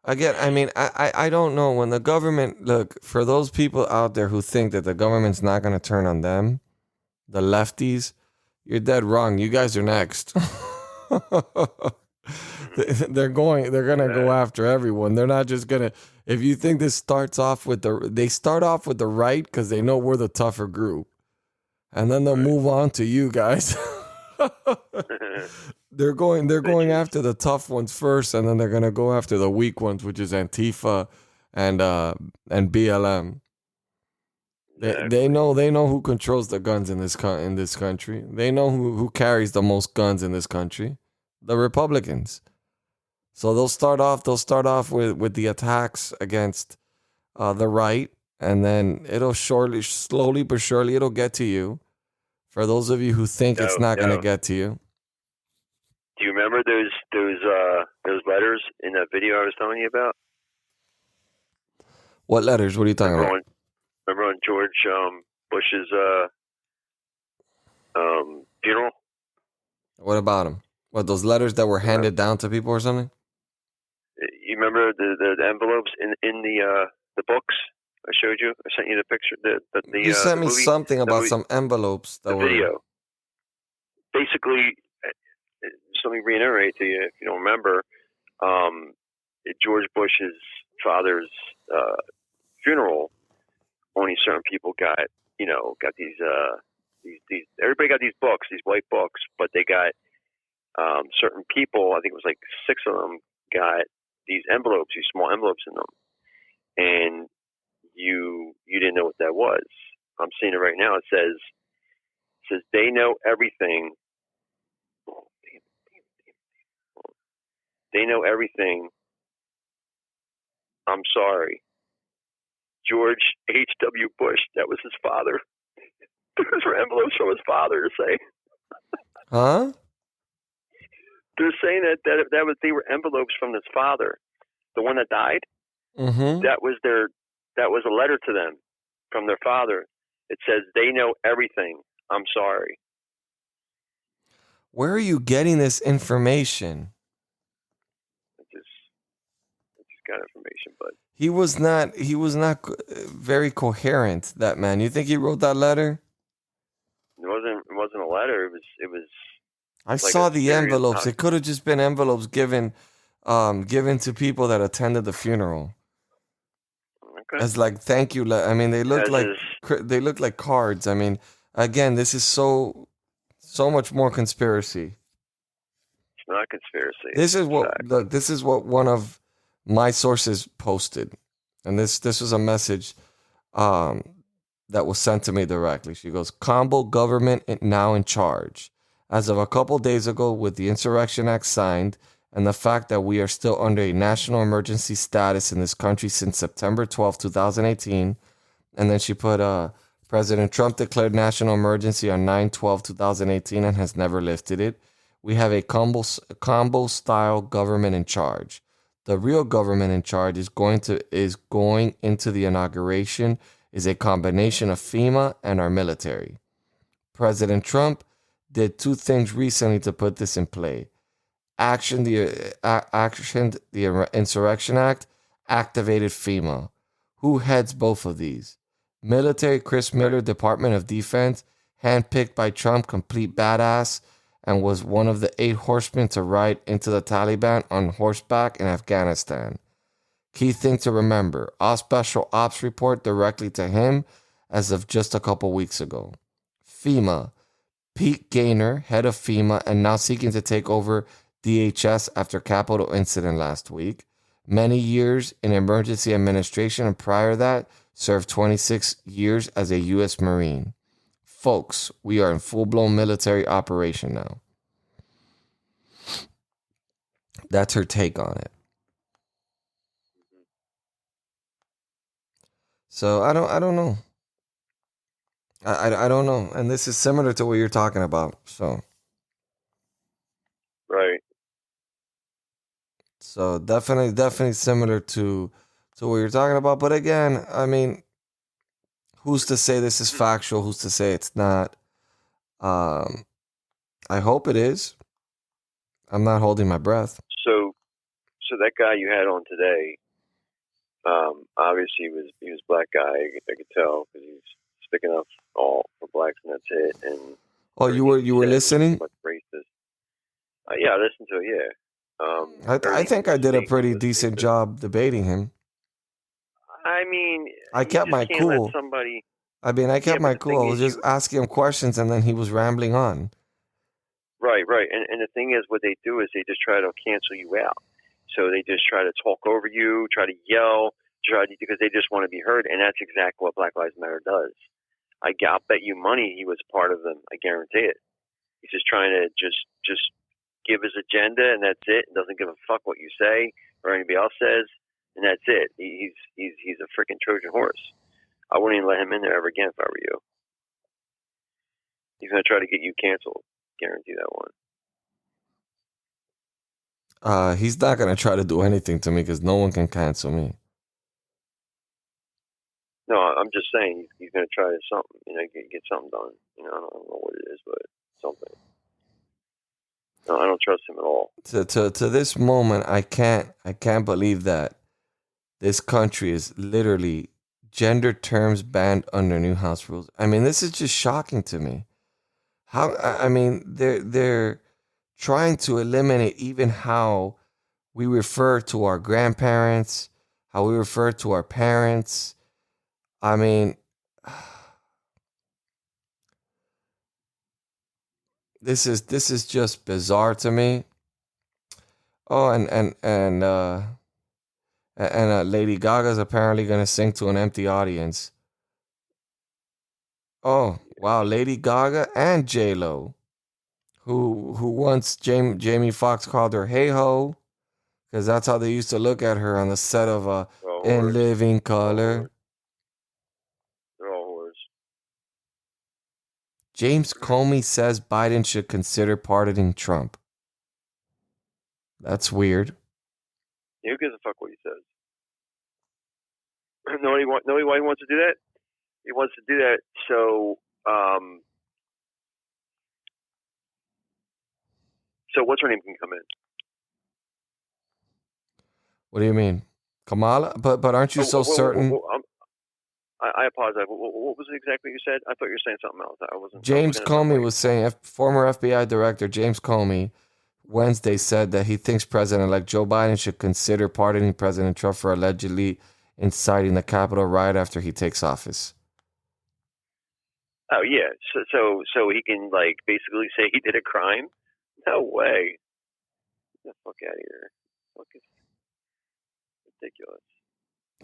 Again, I mean, I don't know. When the government, look, for those people out there who think that the government's not going to turn on them, the lefties, you're dead wrong. You guys are next. They're going to go after everyone. They're not just going to, if you think this starts off with they start off with the right because they know we're the tougher group. And then they'll move on to you guys. They're going after the tough ones first, and then they're gonna go after the weak ones, which is Antifa and BLM. They know who controls the guns in this country. They know who carries the most guns in this country, the Republicans. So they'll start off with the attacks against the right, and then it'll slowly but surely it'll get to you. For those of you who think it's not going to get to you. Do you remember those letters in that video I was telling you about? What letters? What are you talking about? Remember on George Bush's funeral? What about him? What, those letters that were handed down to people or something? You remember the envelopes in the books? I showed you. I sent you the picture. You sent me something about some envelopes. The video. Basically, just let me reiterate to you, if you don't remember, George Bush's father's funeral. Only certain people got these. Everybody got these books, these white books, but they got certain people. I think it was like 6 of them got these envelopes, these small envelopes in them, and you didn't know what that was. I'm seeing it right now. It says they know everything. They know everything. I'm sorry. George H.W. Bush, that was his father. Those were envelopes from his father to say. Huh? They're saying they were envelopes from his father, the one that died. Mm-hmm. That was a letter to them from their father. It says they know everything. I'm sorry. Where are you getting this information? I just got information, but he was not very coherent. That man. You think he wrote that letter? It wasn't a letter. It was. I saw the envelopes. It could have just been envelopes given to people that attended the funeral. Okay. As like thank you. I mean, they look like cards. I mean, again, this is so much more conspiracy. It's not conspiracy. This is what one of my sources posted, and this was a message that was sent to me directly. She goes, "Combo government now in charge. As of a couple days ago, with the Insurrection Act signed and the fact that we are still under a national emergency status in this country since September 12, 2018. And then she put, President Trump declared national emergency on 9/12/2018 and has never lifted it. We have a combo-style government in charge. The real government in charge is going into the inauguration is a combination of FEMA and our military. President Trump did two things recently to put this in play. Actioned the Insurrection Act, activated FEMA. Who heads both of these? Military Chris Miller, Department of Defense, handpicked by Trump, complete badass, and was one of the 8 horsemen to ride into the Taliban on horseback in Afghanistan. Key thing to remember, all special ops report directly to him as of just a couple weeks ago. FEMA, Pete Gaynor, head of FEMA, and now seeking to take over DHS after Capitol incident last week. Many years in emergency administration, and prior to that, served 26 years as a U.S. Marine. Folks, we are in full-blown military operation now. That's her take on it. So I don't know. I don't know. And this is similar to what you're talking about. So Right. So definitely similar to what you're talking about. But again, I mean, who's to say this is factual? Who's to say it's not? I hope it is. I'm not holding my breath. So that guy you had on today, obviously he was a black guy. I could tell because he's sticking up all for blacks, and that's it. And oh, you were listening? Much racist. Yeah, I listened to it. Yeah. I think I did a pretty decent job debating him. I mean, I kept my cool. I kept my cool. I was just asking him questions, and then he was rambling on. Right. And the thing is, what they do is they just try to cancel you out. So they just try to talk over you, try to yell, because they just want to be heard. And that's exactly what Black Lives Matter does. I'll bet you money he was part of them. I guarantee it. He's just trying to just give his agenda, and that's it. Doesn't give a fuck what you say or anybody else says, and that's it. He's a freaking Trojan horse. I wouldn't even let him in there ever again if I were you. He's gonna try to get you canceled. Guarantee that one. He's not gonna try to do anything to me because no one can cancel me. No, I'm just saying he's gonna try something. Get something done. I don't know what it is, but something. No, I don't trust him at all. To this moment, I can't believe that this country is literally gender terms banned under new house rules. I mean, this is just shocking to me. They're trying to eliminate even how we refer to our grandparents, how we refer to our parents. I mean, this is just bizarre to me. Oh, and Lady Gaga's apparently gonna sing to an empty audience. Oh wow, Lady Gaga and J-Lo, who once Jamie Foxx called her "Hey Ho," because that's how they used to look at her on the set of In Living Color. They're all whores. James Comey says Biden should consider pardoning Trump. That's weird. Yeah, who gives a fuck what he says? Know why he wants to do that? He wants to do that so what's her name can come in. What do you mean? Kamala? But aren't you so certain? I apologize. What was it exactly you said? I thought you were saying something else. I wasn't. James Comey was saying, former FBI director James Comey Wednesday said that he thinks President-elect Joe Biden should consider pardoning President Trump for allegedly inciting the Capitol riot after he takes office. Oh yeah, so he can basically say he did a crime? No way. Get the fuck out of here. Fuck is ridiculous.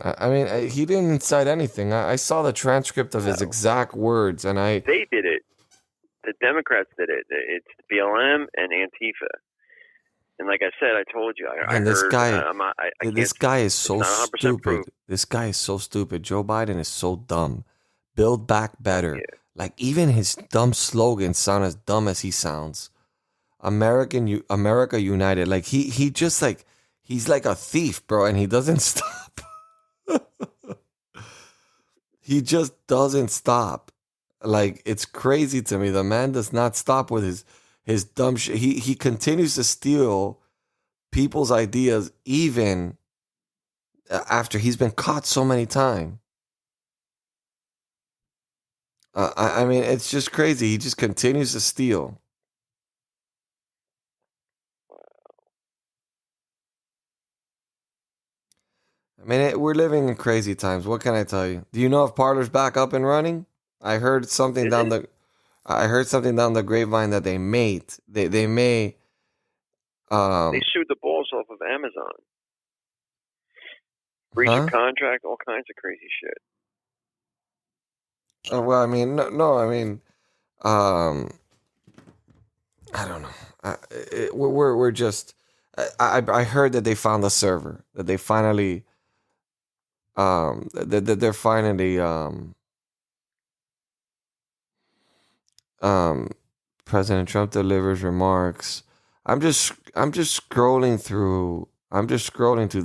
I mean, he didn't incite anything. I saw the transcript of his exact words, and They did it. The Democrats did it. It's BLM and Antifa. And like I said, I told you, I And this heard. guy, I can't. this guy is so It's not 100% stupid. proof. This guy is so stupid. Joe Biden is so dumb. Build back better. Yeah. Like even his dumb slogans sound as dumb as he sounds. America United. Like he just like he's like a thief, bro, and he doesn't stop. He just doesn't stop. Like it's crazy to me. The man does not stop with his dumb shit. He continues to steal people's ideas even after he's been caught so many times. I mean, it's just crazy. He just continues to steal. I mean, we're living in crazy times. What can I tell you? Do you know if Parler's back up and running? I heard something I heard something down the grapevine that they may. They sued the balls off of Amazon. Breach of contract, all kinds of crazy shit. Well, I mean, no, I mean, I don't know. We're just. I heard that they found the server. That they finally. That they're finally. President Trump delivers remarks. I'm just scrolling through. I'm just scrolling through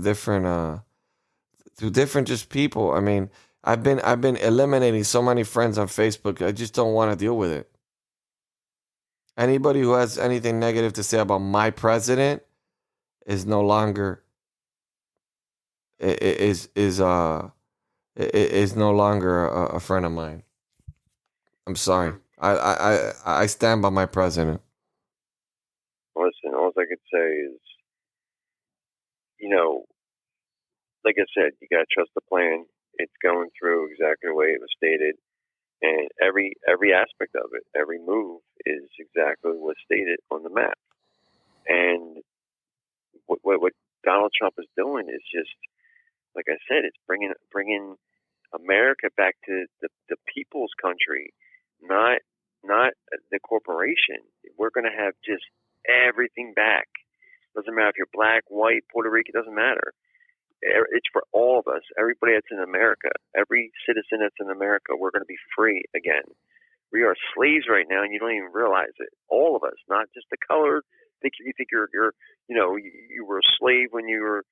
different just people. I mean, I've been eliminating so many friends on Facebook. I just don't want to deal with it. Anybody who has anything negative to say about my president is no longer is no longer a friend of mine. I'm sorry. I stand by my president. Listen, all I could say is, like I said, you got to trust the plan. It's going through exactly the way it was stated, and every aspect of it, every move is exactly what's stated on the map. And what Donald Trump is doing is just, like I said, it's bringing America back to the people's country, not the corporation. We're going to have just everything back. Doesn't matter if you're black, white, Puerto Rican, doesn't matter. It's for all of us. Everybody that's in America, every citizen that's in America, we're going to be free again. We are slaves right now, and you don't even realize it. All of us, not just the color. You think you're you were a slave when you were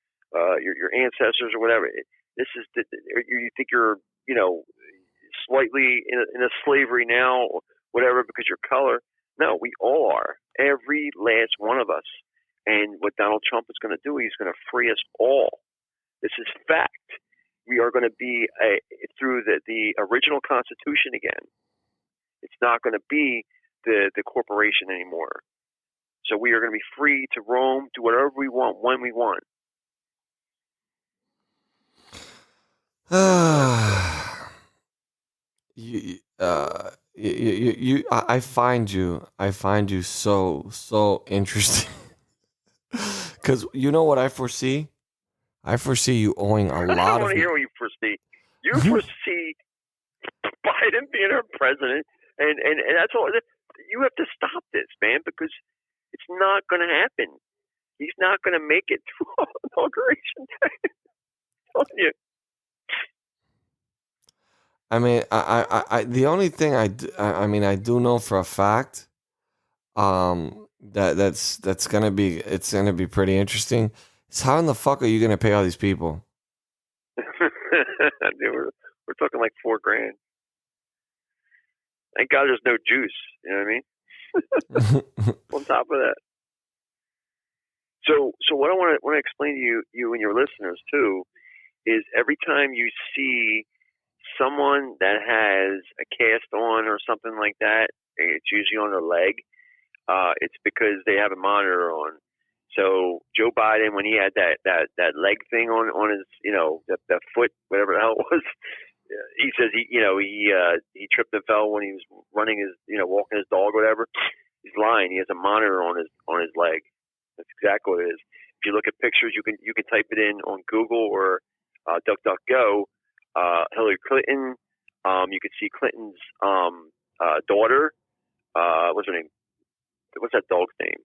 your ancestors or whatever. You think you're slightly in a slavery now, or whatever, because your color. No, we all are. Every last one of us. And what Donald Trump is going to do, he's going to free us all. This is fact. We are going to be through the original Constitution again. It's not going to be the corporation anymore. So we are going to be free to roam, do whatever we want, when we want. I find you so interesting. Because you know what I foresee? I foresee you owing a lot of... I don't want to hear what you foresee. You foresee Biden being our president, and that's all. You have to stop this, man, because it's not going to happen. He's not going to make it through inauguration day. I'm telling you. I mean, I the only thing I do know for a fact, that's gonna be pretty interesting. Is how in the fuck are you gonna pay all these people? Dude, we're talking like $4,000. Thank God there's no juice. You know what I mean? On top of that. So what I want to explain to you and your listeners too, is every time you see someone that has a cast on or something like that, it's usually on their leg. It's because they have a monitor on. So Joe Biden, when he had that leg thing on his, that foot, whatever the hell it was, he says he tripped and fell when he was running his, walking his dog or whatever. He's lying. He has a monitor on his leg. That's exactly what it is. If you look at pictures, you can type it in on Google or DuckDuckGo. Hillary Clinton. You could see Clinton's what's her name? What's that dog's name?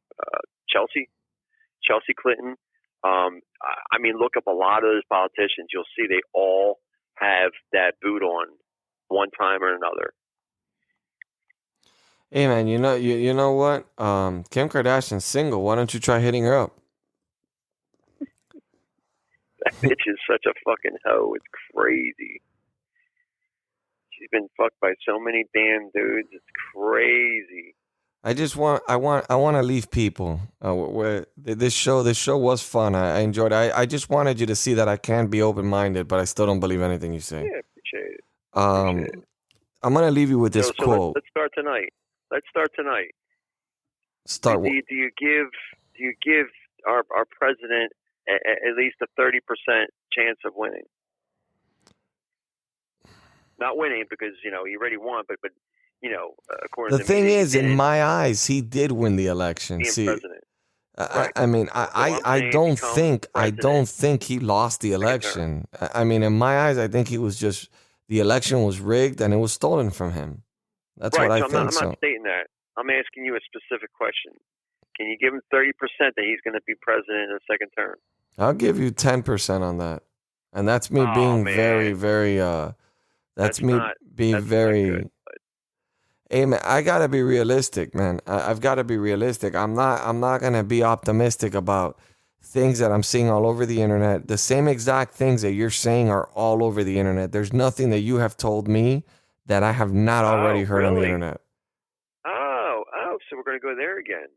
Chelsea Chelsea Clinton. I mean, look up a lot of those politicians. You'll see they all have that boot on one time or another. Hey man, you know what? Kim Kardashian's single. Why don't you try hitting her up? That bitch is such a fucking hoe. It's crazy. She's been fucked by so many damn dudes. It's crazy. I want to leave people. This show was fun. I enjoyed it. I just wanted you to see that I can be open minded, but I still don't believe anything you say. Yeah, appreciate it. Appreciate it. I'm gonna leave you with this quote. Let's start tonight. Start. Do you give our president at least a 30% chance of winning? Not winning because he already won, but according The to thing me, is, in my eyes, he did win the election. being See, president. I mean, I don't think he lost the election. I mean, in my eyes, I think he was just the election was rigged and it was stolen from him. That's what I think. I'm not stating that. I'm asking you a specific question. Can you give him 30% that he's going to be president in a second term? I'll give you 10% on that, and that's me being very, very. That's me being very. Good, but... Hey man, I gotta be realistic, man. I've got to be realistic. I'm not gonna be optimistic about things that I'm seeing all over the internet. The same exact things that you're saying are all over the internet. There's nothing that you have told me that I have not already heard on the internet. So we're going to go there again.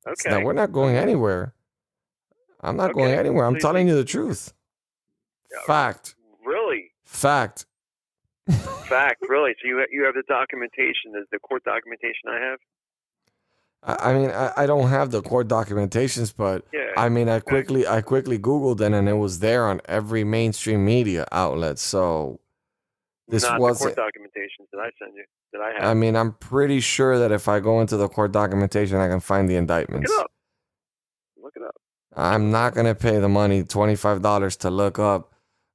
Okay. No, we're not going anywhere. I'm not going anywhere. I'm telling you the truth. Fact. Really? Fact. Fact, really? So you have the documentation, the court documentation I have? I mean, I don't have the court documentations, but yeah, I mean, I quickly Googled it, and it was there on every mainstream media outlet. So this wasn't the court documentations that I send you. That I have. I mean, I'm pretty sure that if I go into the court documentation, I can find the indictments. Look it up. I'm not gonna pay the money, $25 to look up.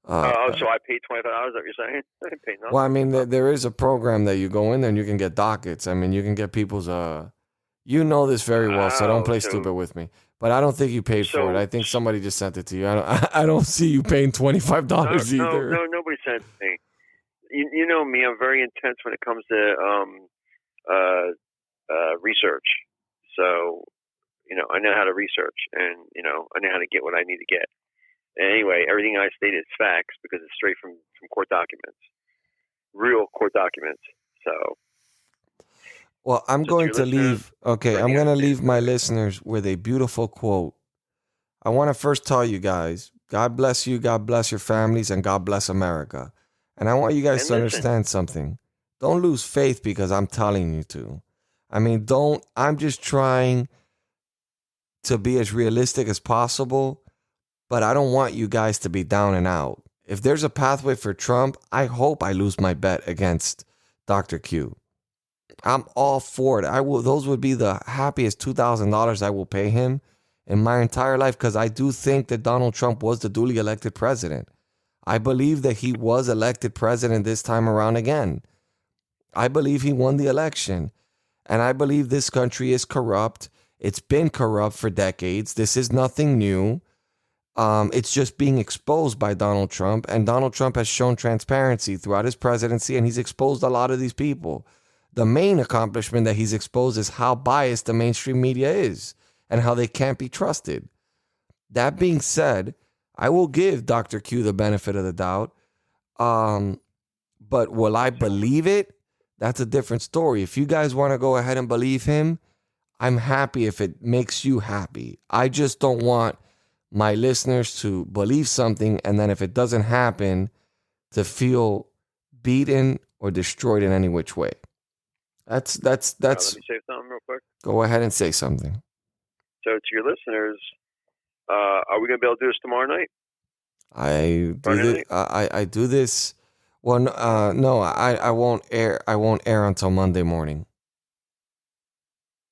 So I paid $25. Is that what you're saying? I didn't pay nothing. Well, I mean, there is a program that you go in there and you can get dockets. I mean, you can get people's. You know this very well, so don't play stupid with me. But I don't think you paid for it. I think somebody just sent it to you. I don't see you paying $25 either. No, nobody sent it to me. You know me. I'm very intense when it comes to research. So I know how to research, and I know how to get what I need to get. Anyway, everything I stated is facts because it's straight from court documents, real court documents. So, well, I'm going to leave. Okay, I'm going to leave my listeners with a beautiful quote. I want to first tell you guys, God bless you, God bless your families, and God bless America. And I want you guys to understand something. Don't lose faith because I'm telling you to. I mean, I'm just trying to be as realistic as possible. But I don't want you guys to be down and out. If there's a pathway for Trump, I hope I lose my bet against Dr. Q. I'm all for it. Those would be the happiest $2,000 I will pay him in my entire life because I do think that Donald Trump was the duly elected president. I believe that he was elected president this time around again. I believe he won the election. And I believe this country is corrupt. It's been corrupt for decades. This is nothing new. It's just being exposed by Donald Trump, and Donald Trump has shown transparency throughout his presidency, and he's exposed a lot of these people. The main accomplishment that he's exposed is how biased the mainstream media is and how they can't be trusted. That being said, I will give Dr. Q the benefit of the doubt, but will I believe it? That's a different story. If you guys want to go ahead and believe him, I'm happy if it makes you happy. I just don't want my listeners to believe something and then if it doesn't happen, to feel beaten or destroyed in any which way. That's. Let me say something real quick. Go ahead and say something. So to your listeners, are we going to be able to do this tomorrow night? I do this. Well, no, I won't air. I won't air until Monday morning.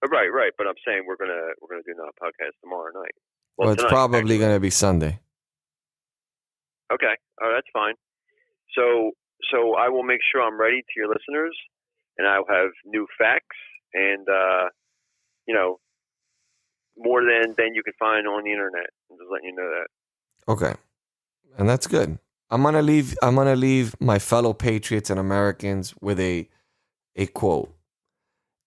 Right. But I'm saying we're gonna do another podcast tomorrow night. Well, it's probably going to be Sunday. Okay. Oh, that's fine. So I will make sure I'm ready to your listeners, and I'll have new facts, and more than you can find on the internet. I'm just letting you know that. Okay. And that's good. I'm gonna leave my fellow patriots and Americans with a quote.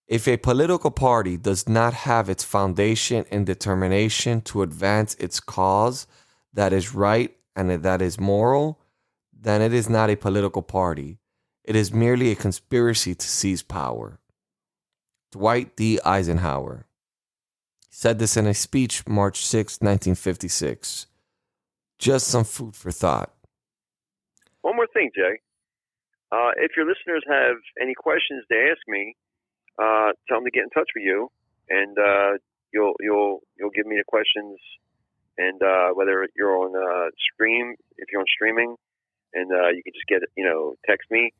If a political party does not have its foundation in determination to advance its cause that is right and that is moral, then it is not a political party. It is merely a conspiracy to seize power. Dwight D. Eisenhower said this in a speech March 6, 1956. Just some food for thought. One more thing, Jay. If your listeners have any questions to ask me, tell them to get in touch with you, and you'll give me the questions. And whether you're on if you're on streaming, and you can just text me,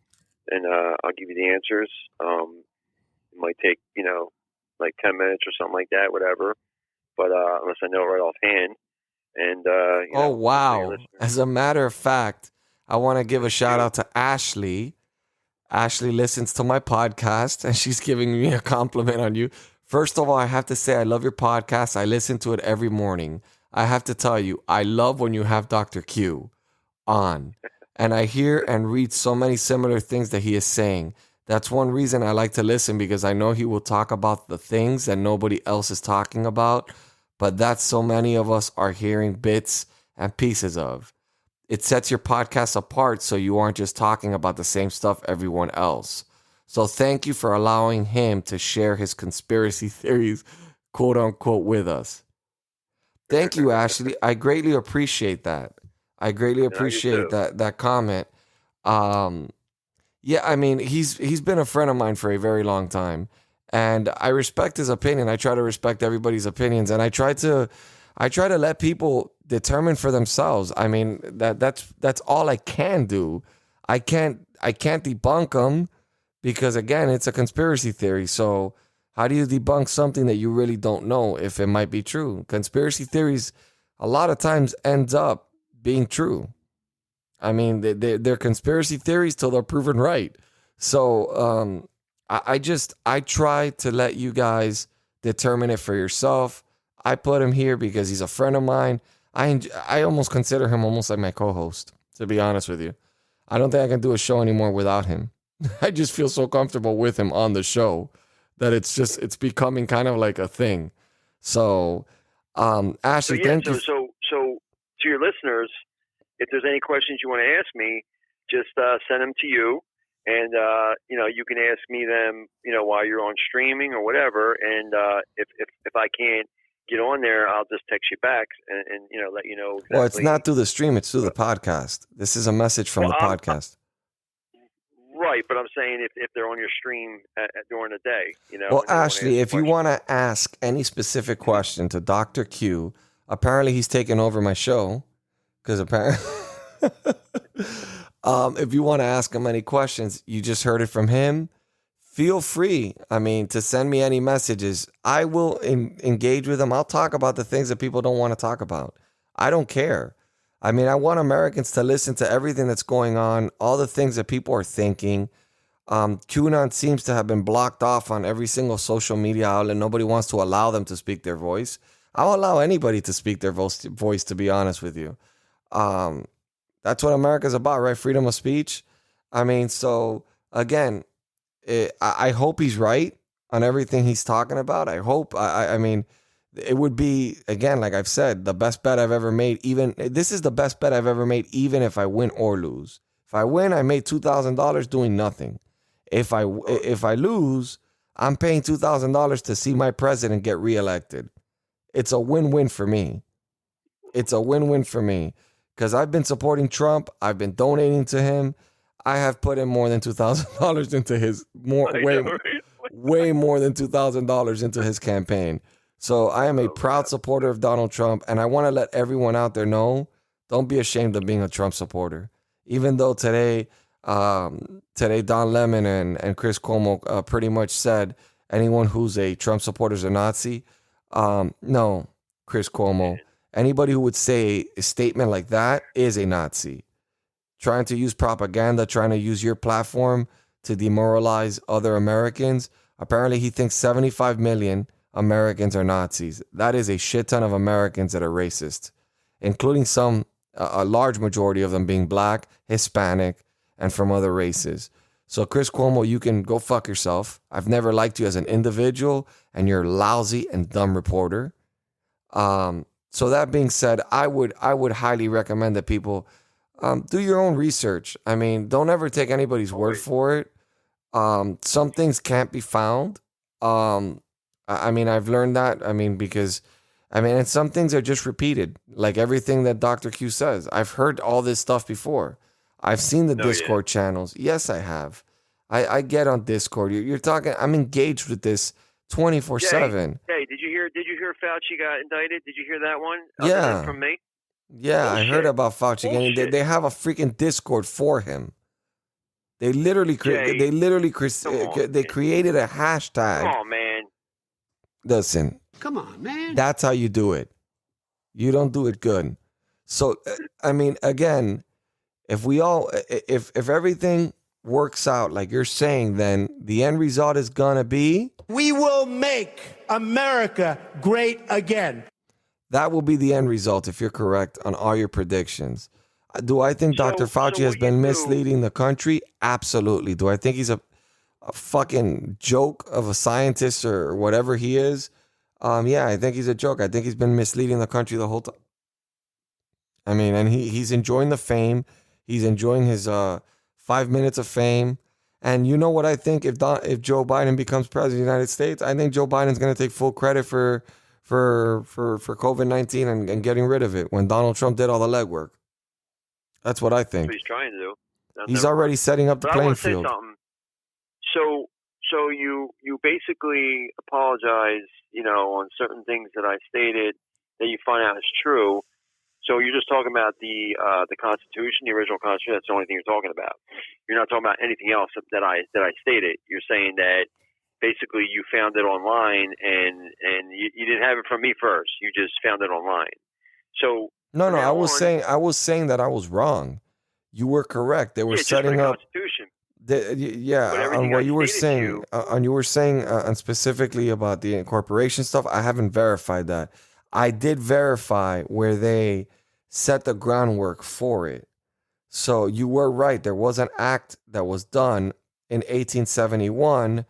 and I'll give you the answers. It might take like 10 minutes or something like that, whatever. But unless I know it right offhand. And oh wow! As a matter of fact, I want to give a shout out to Ashley. Ashley listens to my podcast, and she's giving me a compliment on you. First of all, I have to say I love your podcast. I listen to it every morning. I have to tell you, I love when you have Dr. Q on, and I hear and read so many similar things that he is saying. That's one reason I like to listen, because I know he will talk about the things that nobody else is talking about, but that so many of us are hearing bits and pieces of. It sets your podcast apart so you aren't just talking about the same stuff everyone else. So thank you for allowing him to share his conspiracy theories, quote unquote, with us. Thank you, Ashley. I greatly appreciate that. I greatly appreciate that comment. Yeah, I mean, he's been a friend of mine for a very long time, and I respect his opinion. I try to respect everybody's opinions, and I try to let people determine for themselves. I mean, that's all I can do. I can't debunk them, because again, it's a conspiracy theory. So how do you debunk something that you really don't know if it might be true? Conspiracy theories a lot of times ends up being true. I mean, they're conspiracy theories till they're proven right. So I try to let you guys determine it for yourself. I put him here because he's a friend of mine. I almost consider him almost like my co-host, to be honest with you. I don't think I can do a show anymore without him. I just feel so comfortable with him on the show that it's becoming kind of like a thing. So, Ashley, thank you. So to your listeners, if there's any questions you want to ask me, just send them to you, and you can ask me them, while you're on streaming or whatever. And if I can't get on there, I'll just text you back and let you know. Exactly. Well, it's not through the stream; it's through the podcast. This is a message from the podcast. Right, but I'm saying if they're on your stream during the day, Well, Ashley, if you want to ask any specific question to Dr. Q, apparently he's taken over my show. Because apparently, if you want to ask him any questions, you just heard it from him. Feel free, to send me any messages. I will engage with him. I'll talk about the things that people don't want to talk about. I don't care. I want Americans to listen to everything that's going on, all the things that people are thinking. QAnon seems to have been blocked off on every single social media outlet. Nobody wants to allow them to speak their voice. I'll allow anybody to speak their voice, to be honest with you. That's what America's about, right? Freedom of speech. So again, I hope he's right on everything he's talking about. I hope, it would be, again, like I've said, the best bet I've ever made. This is the best bet I've ever made, even if I win or lose. If I win, I made $2,000 doing nothing. If I lose, I'm paying $2,000 to see my president get reelected. It's a win-win for me. It's a win-win for me. Because I've been supporting Trump. I've been donating to him. I have put in more than $2,000 into his way more than $2,000 into his campaign. So I am a proud supporter of Donald Trump, and I want to let everyone out there know, don't be ashamed of being a Trump supporter. Even though today Don Lemon and Chris Cuomo pretty much said anyone who's a Trump supporter is a Nazi. No, Chris Cuomo. Anybody who would say a statement like that is a Nazi. Trying to use propaganda, trying to use your platform to demoralize other Americans. Apparently, he thinks 75 million Americans are Nazis. That is a shit ton of Americans that are racist, including a large majority of them being black, Hispanic, and from other races. So Chris Cuomo, you can go fuck yourself. I've never liked you as an individual, and you're a lousy and dumb reporter. So that being said, I would highly recommend that people do your own research. I mean, don't ever take anybody's word for it. Some things can't be found. I mean, I've learned that. I mean, because, and some things are just repeated, like everything that Dr. Q says. I've heard all this stuff before. I've seen the Discord channels. Yes, I have. I get on Discord. You're talking. I'm engaged with this 24/7. Hey, did you hear Fauci got indicted? Did you hear that one? Yeah. From me. Yeah, I heard about Fauci. Bullshit. They have a freaking Discord for him. They literally created a hashtag. Come on, man. Listen. Come on, man. That's how you do it. You don't do it good. So, I mean, again, if everything works out like you're saying, then the end result is gonna be We will make America great again. that will be the end result if you're correct on all your predictions. Do I think Dr. Fauci has been misleading the country? Absolutely. Do I think he's a fucking joke of a scientist or whatever he is? Yeah, I think he's a joke. I think he's been misleading the country the whole time. I mean, and he's enjoying the fame. He's enjoying his 5 minutes of fame. And you know what I think? If Joe Biden becomes president of the United States, I think Joe Biden's going to take full credit for COVID-19 and getting rid of it when Donald Trump did all the legwork. That's what I think. That's what he's trying to do. He's already setting up the playing field. I want to say something. So you basically apologize, on certain things that I stated that you find out is true. So you're just talking about the Constitution, the original Constitution. That's the only thing you're talking about. You're not talking about anything else that I stated. You're saying that basically you found it online and you didn't have it from me first. You just found it online. So no, I was saying that I was wrong. You were correct. They were setting up. Constitution. On what you were saying, and specifically about the incorporation stuff, I haven't verified that. I did verify where they set the groundwork for it. So you were right. There was an act that was done in 1871.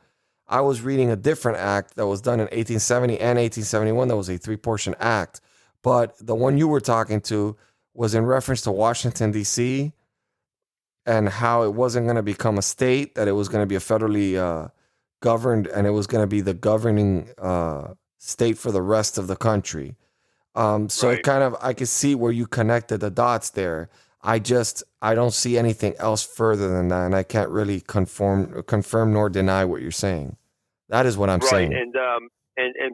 I was reading a different act that was done in 1870 and 1871. That was a 3-portion act. But the one you were talking to was in reference to Washington, D.C., and how it wasn't going to become a state, that it was going to be a federally governed, and it was going to be the governing state for the rest of the country. So It kind of, I could see where you connected the dots there. I don't see anything else further than that, and I can't really confirm nor deny what you're saying. That is what I'm saying. And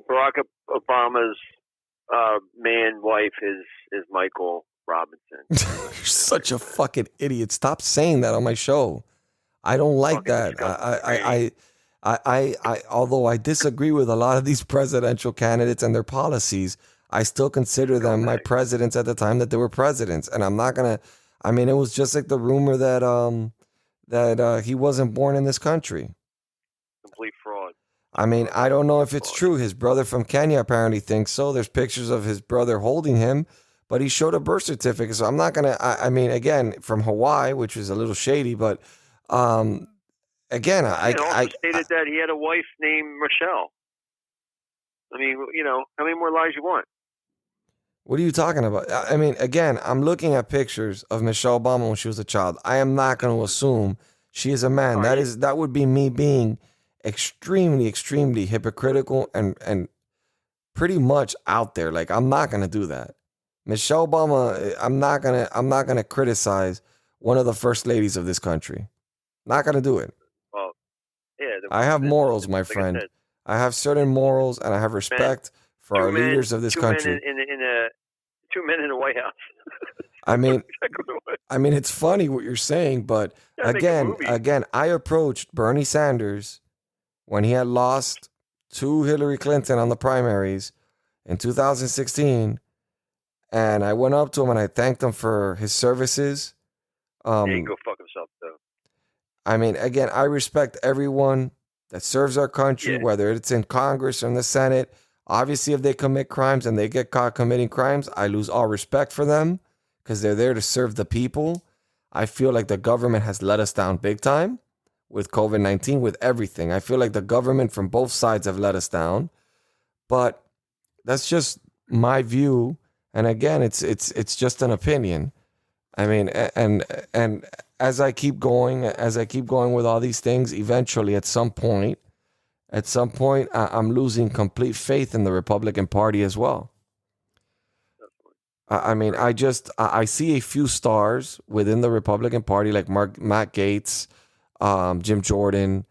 Barack Obama's wife is Michael Robinson. You're such a fucking idiot. Stop saying that on my show. I don't like that. I although I disagree with a lot of these presidential candidates and their policies, I still consider them my presidents at the time that they were presidents. And I'm not gonna. I mean, it was just like the rumor that he wasn't born in this country. Complete fraud. I mean, I don't know if it's true. His brother from Kenya apparently thinks so. There's pictures of his brother holding him, but he showed a birth certificate. So I'm not gonna. I mean, again, from Hawaii, which is a little shady, but again, I stated that he had a wife named Michelle. I mean, how many more lies you want? What are you talking about? I mean, again, I'm looking at pictures of Michelle Obama when she was a child. I am not going to assume she is a man. That would be me being extremely, extremely hypocritical and pretty much out there. Like, I'm not going to do that. Michelle Obama, I'm not gonna criticize one of the first ladies of this country. Not going to do it. Well, yeah. I have morals, my friend. I have certain morals, and I have respect for our leaders of this country. Two men in the White House. I mean, it's funny what you're saying, but again, I approached Bernie Sanders when he had lost to Hillary Clinton on the primaries in 2016, and I went up to him and I thanked him for his services. He can go fuck himself, though. I mean, again, I respect everyone that serves our country, whether it's in Congress or in the Senate. Obviously, if they commit crimes and they get caught committing crimes, I lose all respect for them because they're there to serve the people. I feel like the government has let us down big time with COVID-19, with everything. I feel like the government from both sides have let us down. But that's just my view. And again, it's just an opinion. I mean, and as I keep going with all these things, eventually at some point, I'm losing complete faith in the Republican Party as well. I mean, I see a few stars within the Republican Party, like Matt Gaetz, Jim Jordan,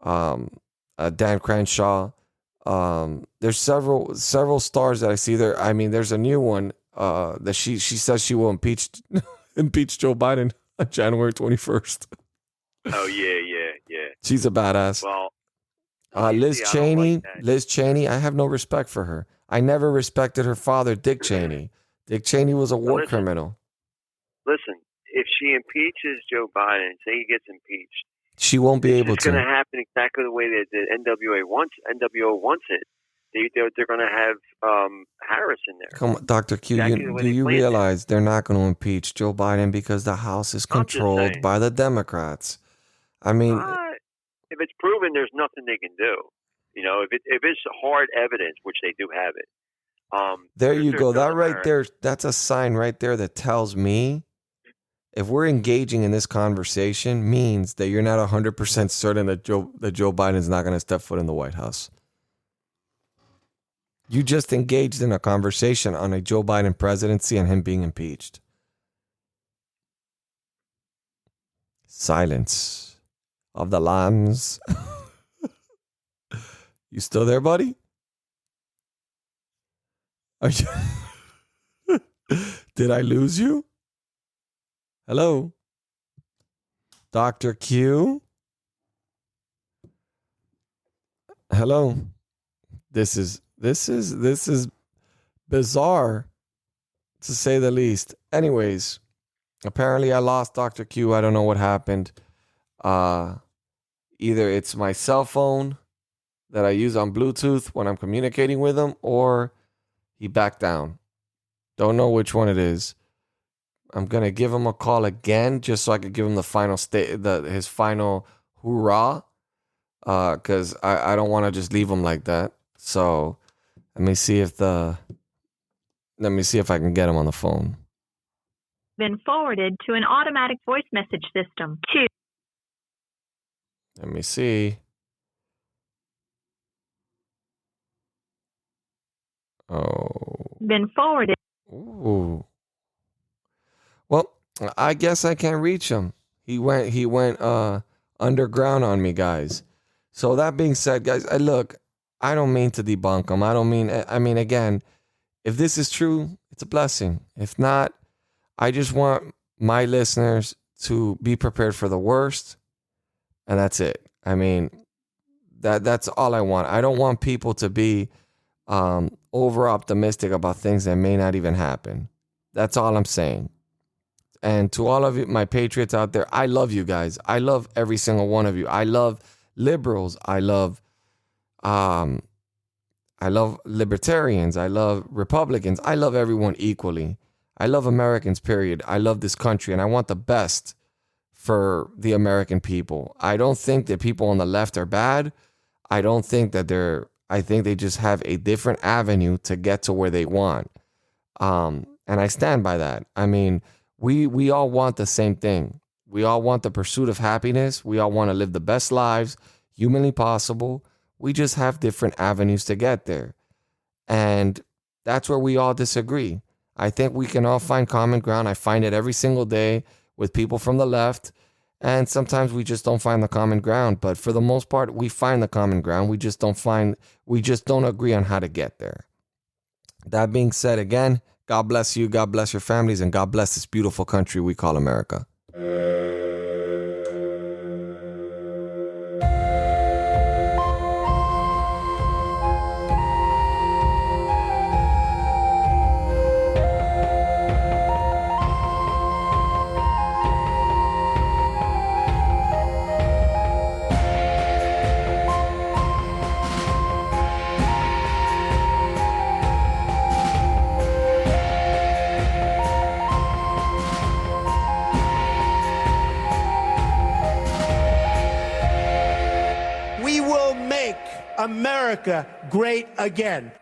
Dan Crenshaw. There's several stars that I see there. I mean, there's a new one that she says she will impeach Joe Biden on January 21st. Oh yeah. She's a badass. Well, Liz Cheney, I have no respect for her. I never respected her father, Dick Cheney. Dick Cheney was a war criminal. Listen, if she impeaches Joe Biden, say he gets impeached, she won't be able to. It's going to happen exactly the way that the NWO wants it. They're going to have Harris in there. Come on, Dr. Q, do you realize they're not going to impeach Joe Biden because the House is controlled by the Democrats? I mean, if it's proven, there's nothing they can do. You know, if it's hard evidence, which they do have it. There you go. That right there, that's a sign right there that tells me if we're engaging in this conversation means that you're not 100% certain that Joe Biden is not going to step foot in the White House. You just engaged in a conversation on a Joe Biden presidency and him being impeached. Silence of the lambs. You still there, buddy? Are you Did I lose you? Hello? Dr. Q? Hello? This is bizarre, to say the least. Anyways, apparently I lost Dr. Q. I don't know what happened. Either it's my cell phone that I use on Bluetooth when I'm communicating with him, or he backed down. Don't know which one it is. I'm gonna give him a call again just so I could give him the final his final hoorah. Because I don't want to just leave him like that. So let me see if I can get him on the phone. Been forwarded to an automatic voice message system. Let me see. Oh. Been forwarded. Ooh. Well, I guess I can't reach him. He went underground on me, guys. So that being said, guys, I don't mean to debunk him. I mean, again, if this is true, it's a blessing. If not, I just want my listeners to be prepared for the worst. And that's it. I mean, that's all I want. I don't want people to be over optimistic about things that may not even happen. That's all I'm saying. And to all of you, my patriots out there, I love you guys. I love every single one of you. I love liberals. I love libertarians. I love Republicans. I love everyone equally. I love Americans, period. I love this country, and I want the best for the American people. I don't think that people on the left are bad. I think they just have a different avenue to get to where they want. And I stand by that. I mean, we all want the same thing. We all want the pursuit of happiness. We all want to live the best lives humanly possible. We just have different avenues to get there. And that's where we all disagree. I think we can all find common ground. I find it every single day with people from the left. And sometimes we just don't find the common ground. But for the most part, we find the common ground. We just don't agree on how to get there. That being said, again, God bless you. God bless your families. And God bless this beautiful country we call America. America great again.